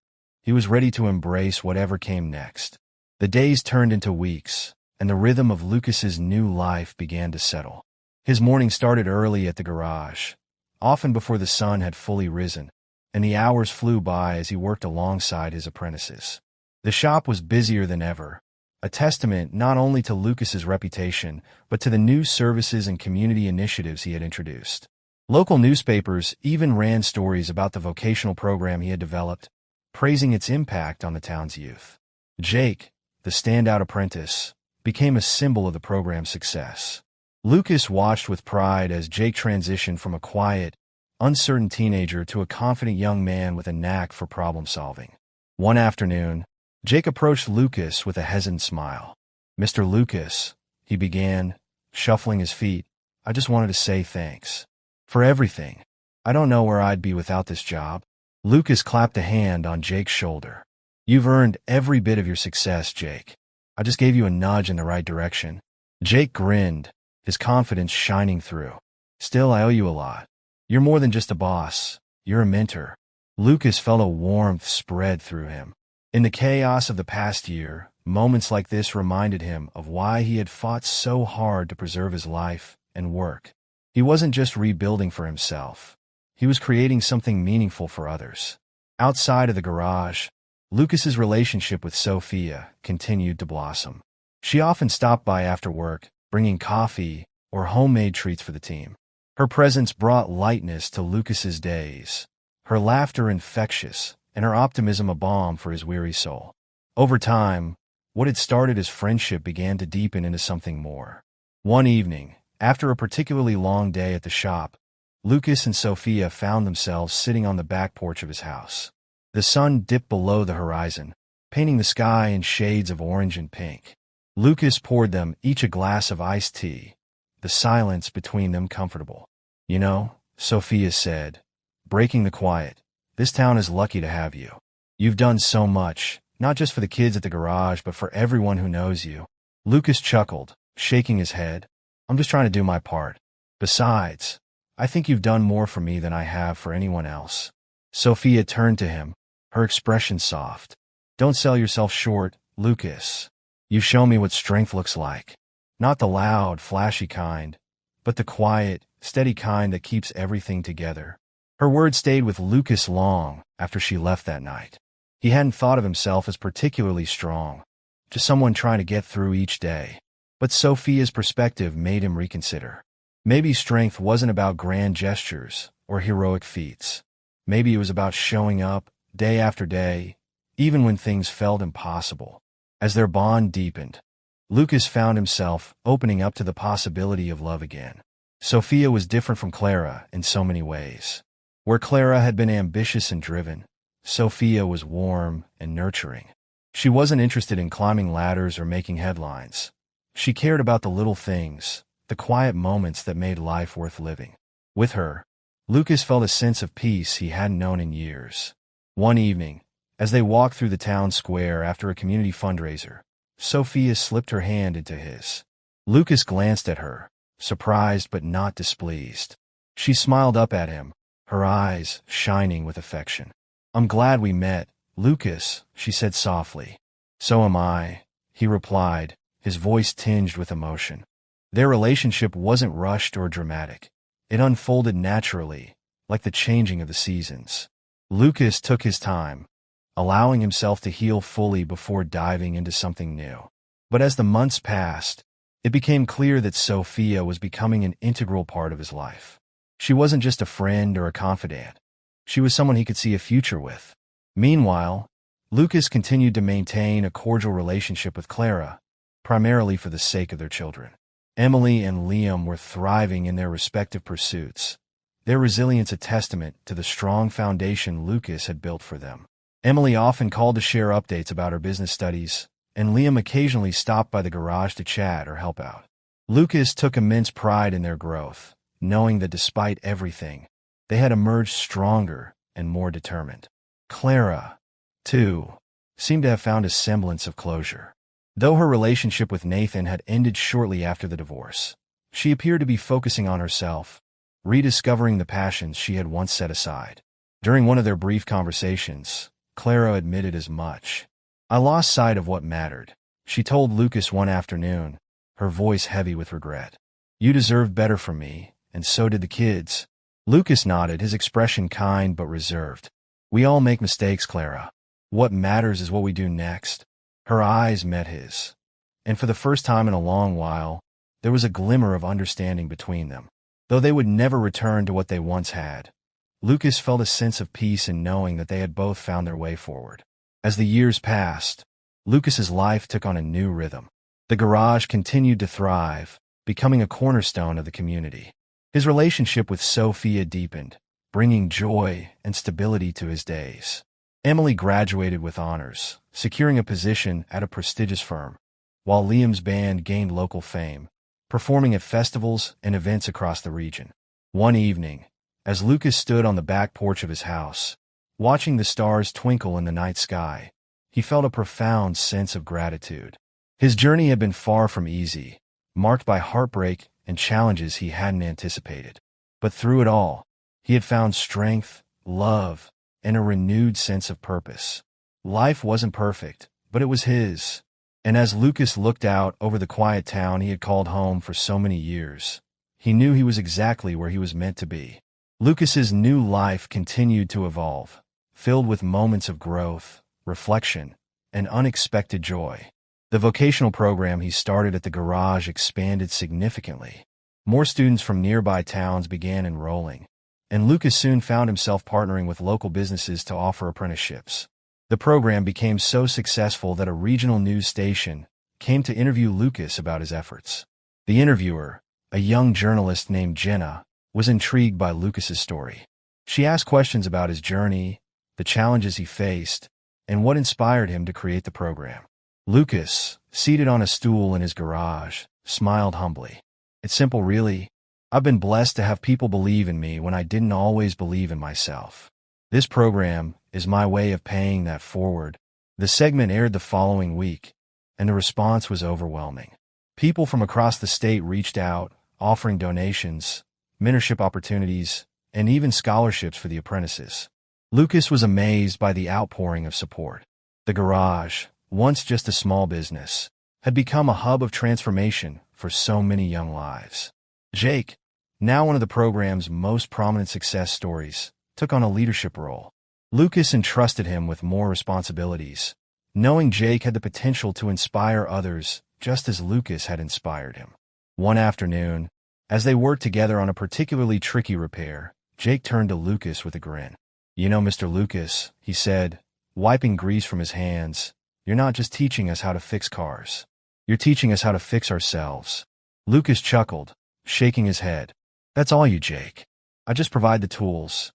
S2: He was ready to embrace whatever came next. The days turned into weeks, and the rhythm of Lucas's new life began to settle. His morning started early at the garage, often before the sun had fully risen, and the hours flew by as he worked alongside his apprentices. The shop was busier than ever, a testament not only to Lucas's reputation, but to the new services and community initiatives he had introduced. Local newspapers even ran stories about the vocational program he had developed, praising its impact on the town's youth. Jake, the standout apprentice, became a symbol of the program's success. Lucas watched with pride as Jake transitioned from a quiet, uncertain teenager to a confident young man with a knack for problem-solving. One afternoon, Jake approached Lucas with a hesitant smile. "Mr. Lucas," he began, shuffling his feet, "I just wanted to say thanks. For everything. I don't know where I'd be without this job." Lucas clapped a hand on Jake's shoulder. "You've earned every bit of your success, Jake. I just gave you a nudge in the right direction." Jake grinned, his confidence shining through. "Still, I owe you a lot. You're more than just a boss. You're a mentor." Lucas felt a warmth spread through him. In the chaos of the past year, moments like this reminded him of why he had fought so hard to preserve his life and work. He wasn't just rebuilding for himself. He was creating something meaningful for others. Outside of the garage, Lucas's relationship with Sophia continued to blossom. She often stopped by after work, bringing coffee or homemade treats for the team. Her presence brought lightness to Lucas's days, her laughter infectious, and her optimism a balm for his weary soul. Over time, what had started as friendship began to deepen into something more. One evening, after a particularly long day at the shop, Lucas and Sophia found themselves sitting on the back porch of his house. The sun dipped below the horizon, painting the sky in shades of orange and pink. Lucas poured them each a glass of iced tea, the silence between them comfortable. "You know," Sophia said, breaking the quiet, "this town is lucky to have you. You've done so much, not just for the kids at the garage, but for everyone who knows you." Lucas chuckled, shaking his head. "I'm just trying to do my part. Besides, I think you've done more for me than I have for anyone else." Sophia turned to him, her expression soft. "Don't sell yourself short, Lucas. You show me what strength looks like. Not the loud, flashy kind, but the quiet, steady kind that keeps everything together." Her words stayed with Lucas long after she left that night. He hadn't thought of himself as particularly strong, just someone trying to get through each day. But Sophia's perspective made him reconsider. Maybe strength wasn't about grand gestures or heroic feats. Maybe it was about showing up, day after day, even when things felt impossible. As their bond deepened, Lucas found himself opening up to the possibility of love again. Sophia was different from Clara in so many ways. Where Clara had been ambitious and driven, Sophia was warm and nurturing. She wasn't interested in climbing ladders or making headlines. She cared about the little things, the quiet moments that made life worth living. With her, Lucas felt a sense of peace he hadn't known in years. One evening, as they walked through the town square after a community fundraiser, Sophia slipped her hand into his. Lucas glanced at her, surprised but not displeased. She smiled up at him, her eyes shining with affection. "I'm glad we met, Lucas," she said softly. "So am I," he replied, his voice tinged with emotion. Their relationship wasn't rushed or dramatic. It unfolded naturally, like the changing of the seasons. Lucas took his time, allowing himself to heal fully before diving into something new. But as the months passed, it became clear that Sophia was becoming an integral part of his life. She wasn't just a friend or a confidant. She was someone he could see a future with. Meanwhile, Lucas continued to maintain a cordial relationship with Clara, primarily for the sake of their children. Emily and Liam were thriving in their respective pursuits, their resilience a testament to the strong foundation Lucas had built for them. Emily often called to share updates about her business studies, and Liam occasionally stopped by the garage to chat or help out. Lucas took immense pride in their growth, knowing that despite everything, they had emerged stronger and more determined. Clara, too, seemed to have found a semblance of closure. Though her relationship with Nathan had ended shortly after the divorce, she appeared to be focusing on herself, rediscovering the passions she had once set aside. During one of their brief conversations, Clara admitted as much. "I lost sight of what mattered," she told Lucas one afternoon, her voice heavy with regret. "You deserved better from me, and so did the kids." Lucas nodded, his expression kind but reserved. "We all make mistakes, Clara. What matters is what we do next." Her eyes met his, and for the first time in a long while, there was a glimmer of understanding between them. Though they would never return to what they once had, Lucas felt a sense of peace in knowing that they had both found their way forward. As the years passed, Lucas's life took on a new rhythm. The garage continued to thrive, becoming a cornerstone of the community. His relationship with Sophia deepened, bringing joy and stability to his days. Emily graduated with honors, securing a position at a prestigious firm, while Liam's band gained local fame, performing at festivals and events across the region. One evening, as Lucas stood on the back porch of his house, watching the stars twinkle in the night sky, he felt a profound sense of gratitude. His journey had been far from easy, marked by heartbreak and challenges he hadn't anticipated. But through it all, he had found strength, love, and a renewed sense of purpose. Life wasn't perfect, but it was his. And as Lucas looked out over the quiet town he had called home for so many years, he knew he was exactly where he was meant to be. Lucas's new life continued to evolve, filled with moments of growth, reflection, and unexpected joy. The vocational program he started at the garage expanded significantly. More students from nearby towns began enrolling, and Lucas soon found himself partnering with local businesses to offer apprenticeships. The program became so successful that a regional news station came to interview Lucas about his efforts. The interviewer, a young journalist named Jenna, was intrigued by Lucas's story. She asked questions about his journey, the challenges he faced, and what inspired him to create the program. Lucas, seated on a stool in his garage, smiled humbly. "It's simple, really. I've been blessed to have people believe in me when I didn't always believe in myself. This program is my way of paying that forward." The segment aired the following week, and the response was overwhelming. People from across the state reached out, offering donations, mentorship opportunities, and even scholarships for the apprentices. Lucas was amazed by the outpouring of support. The garage, once just a small business, had become a hub of transformation for so many young lives. Jake, now one of the program's most prominent success stories, took on a leadership role. Lucas entrusted him with more responsibilities, knowing Jake had the potential to inspire others just as Lucas had inspired him. One afternoon, as they worked together on a particularly tricky repair, Jake turned to Lucas with a grin. "You know, Mr. Lucas," he said, wiping grease from his hands, "you're not just teaching us how to fix cars. You're teaching us how to fix ourselves." Lucas chuckled, shaking his head. "That's all you, Jake. I just provide the tools.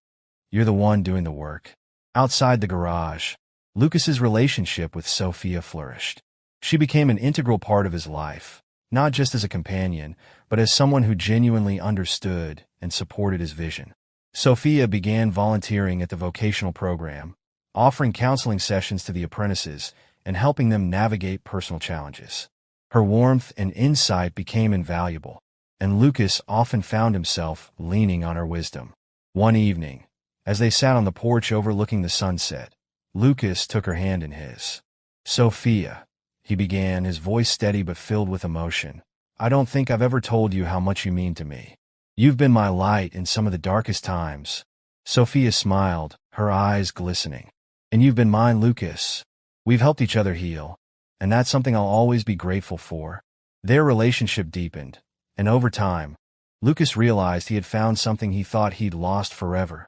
S2: You're the one doing the work." Outside the garage, Lucas's relationship with Sophia flourished. She became an integral part of his life, not just as a companion, but as someone who genuinely understood and supported his vision. Sophia began volunteering at the vocational program, offering counseling sessions to the apprentices and helping them navigate personal challenges. Her warmth and insight became invaluable, and Lucas often found himself leaning on her wisdom. One evening, as they sat on the porch overlooking the sunset, Lucas took her hand in his. "Sophia," he began, his voice steady but filled with emotion, "I don't think I've ever told you how much you mean to me. You've been my light in some of the darkest times." Sophia smiled, her eyes glistening. "And you've been mine, Lucas. We've helped each other heal, and that's something I'll always be grateful for." Their relationship deepened, and over time, Lucas realized he had found something he thought he'd lost forever: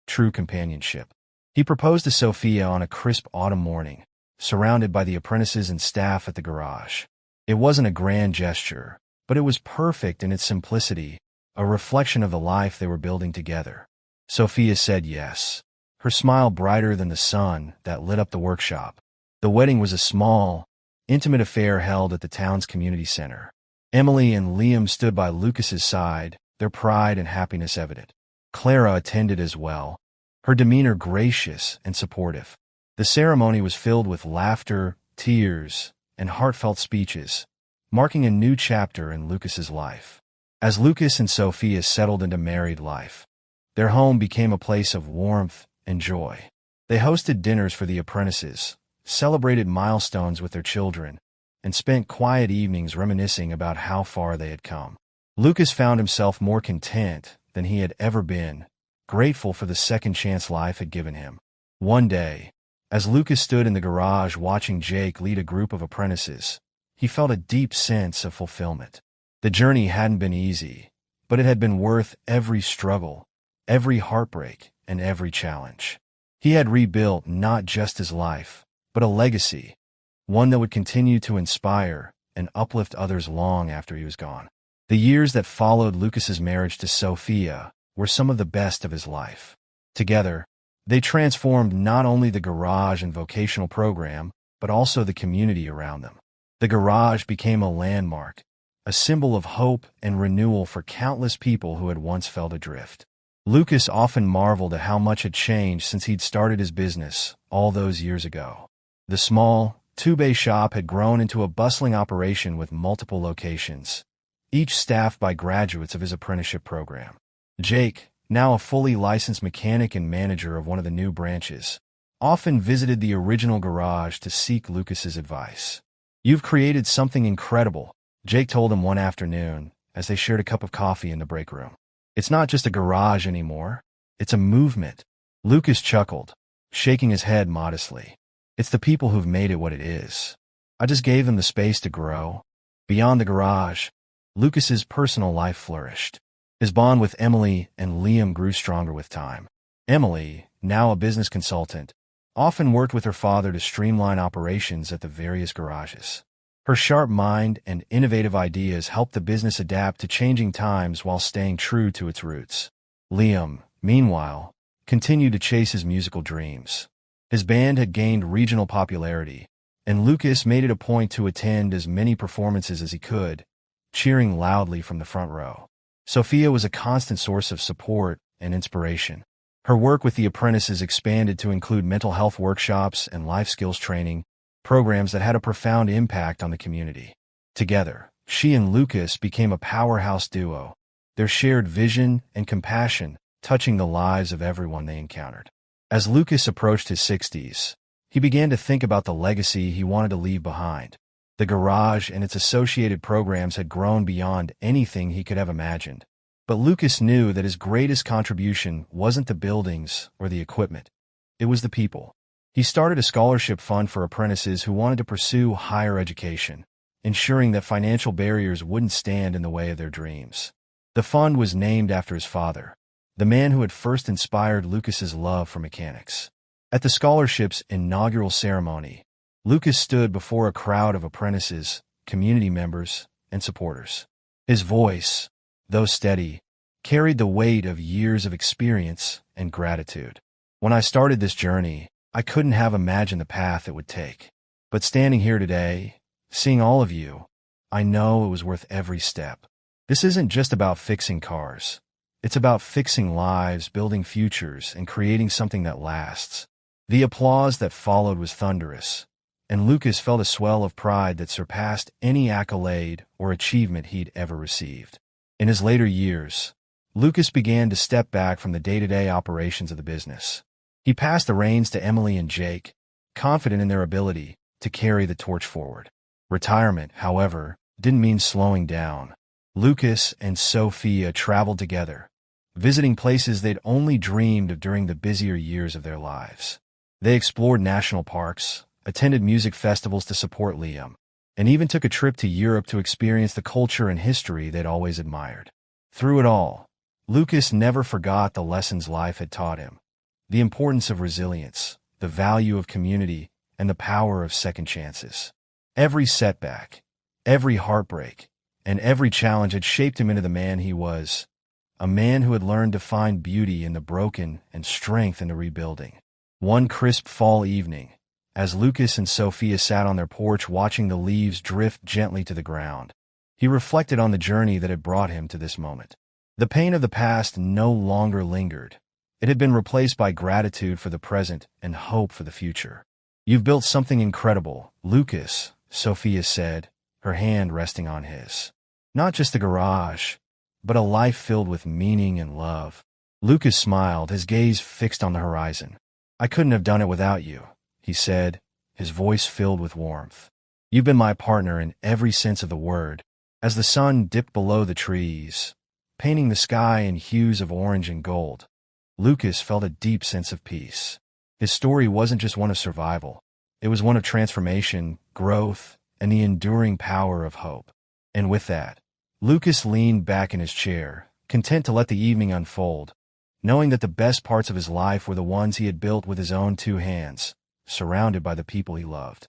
S2: true companionship. He proposed to Sophia on a crisp autumn morning, surrounded by the apprentices and staff at the garage. It wasn't a grand gesture, but it was perfect in its simplicity, a reflection of the life they were building together. Sophia said yes, her smile brighter than the sun that lit up the workshop. The wedding was a small, intimate affair held at the town's community center. Emily and Liam stood by Lucas's side, their pride and happiness evident. Clara attended as well, her demeanor gracious and supportive. The ceremony was filled with laughter, tears, and heartfelt speeches, marking a new chapter in Lucas's life. As Lucas and Sophia settled into married life, their home became a place of warmth and joy. They hosted dinners for the apprentices, celebrated milestones with their children, and spent quiet evenings reminiscing about how far they had come. Lucas found himself more content than he had ever been, grateful for the second chance life had given him. One day, as Lucas stood in the garage watching Jake lead a group of apprentices, he felt a deep sense of fulfillment. The journey hadn't been easy, but it had been worth every struggle, every heartbreak, and every challenge. He had rebuilt not just his life, but a legacy, one that would continue to inspire and uplift others long after he was gone. The years that followed Lucas's marriage to Sophia were some of the best of his life. Together, they transformed not only the garage and vocational program, but also the community around them. The garage became a landmark, a symbol of hope and renewal for countless people who had once felt adrift. Lucas often marveled at how much had changed since he'd started his business all those years ago. The small, two-bay shop had grown into a bustling operation with multiple locations, each staffed by graduates of his apprenticeship program. Jake, now a fully licensed mechanic and manager of one of the new branches, often visited the original garage to seek Lucas's advice. "You've created something incredible," Jake told him one afternoon as they shared a cup of coffee in the break room. It's not just a garage anymore. It's a movement. Lucas chuckled, shaking his head modestly. It's the people who've made it what it is. I just gave them the space to grow. Beyond the garage, Lucas's personal life flourished. His bond with Emily and Liam grew stronger with time. Emily, now a business consultant, often worked with her father to streamline operations at the various garages. Her sharp mind and innovative ideas helped the business adapt to changing times while staying true to its roots. Liam, meanwhile, continued to chase his musical dreams. His band had gained regional popularity, and Lucas made it a point to attend as many performances as he could, cheering loudly from the front row. Sophia was a constant source of support and inspiration. Her work with the apprentices expanded to include mental health workshops and life skills training, programs that had a profound impact on the community. Together, she and Lucas became a powerhouse duo, their shared vision and compassion touching the lives of everyone they encountered. As Lucas approached his 60s, he began to think about the legacy he wanted to leave behind. The garage and its associated programs had grown beyond anything he could have imagined. But Lucas knew that his greatest contribution wasn't the buildings or the equipment. It was the people. He started a scholarship fund for apprentices who wanted to pursue higher education, ensuring that financial barriers wouldn't stand in the way of their dreams. The fund was named after his father, the man who had first inspired Lucas's love for mechanics. At the scholarship's inaugural ceremony, Lucas stood before a crowd of apprentices, community members, and supporters. His voice, though steady, carried the weight of years of experience and gratitude. When I started this journey, I couldn't have imagined the path it would take. But standing here today, seeing all of you, I know it was worth every step. This isn't just about fixing cars. It's about fixing lives, building futures, and creating something that lasts. The applause that followed was thunderous, and Lucas felt a swell of pride that surpassed any accolade or achievement he'd ever received. In his later years, Lucas began to step back from the day-to-day operations of the business. He passed the reins to Emily and Jake, confident in their ability to carry the torch forward. Retirement, however, didn't mean slowing down. Lucas and Sophia traveled together, visiting places they'd only dreamed of during the busier years of their lives. They explored national parks, attended music festivals to support Liam, and even took a trip to Europe to experience the culture and history they'd always admired. Through it all, Lucas never forgot the lessons life had taught him: the importance of resilience, the value of community, and the power of second chances. Every setback, every heartbreak, and every challenge had shaped him into the man he was, a man who had learned to find beauty in the broken and strength in the rebuilding. One crisp fall evening, as Lucas and Sophia sat on their porch watching the leaves drift gently to the ground, he reflected on the journey that had brought him to this moment. The pain of the past no longer lingered. It had been replaced by gratitude for the present and hope for the future. "You've built something incredible, Lucas," Sophia said, her hand resting on his. "Not just a garage, but a life filled with meaning and love." Lucas smiled, his gaze fixed on the horizon. "I couldn't have done it without you," he said, his voice filled with warmth. "You've been my partner in every sense of the word." As the sun dipped below the trees, painting the sky in hues of orange and gold, Lucas felt a deep sense of peace. His story wasn't just one of survival. It was one of transformation, growth, and the enduring power of hope. And with that, Lucas leaned back in his chair, content to let the evening unfold, knowing that the best parts of his life were the ones he had built with his own two hands, surrounded by the people he loved.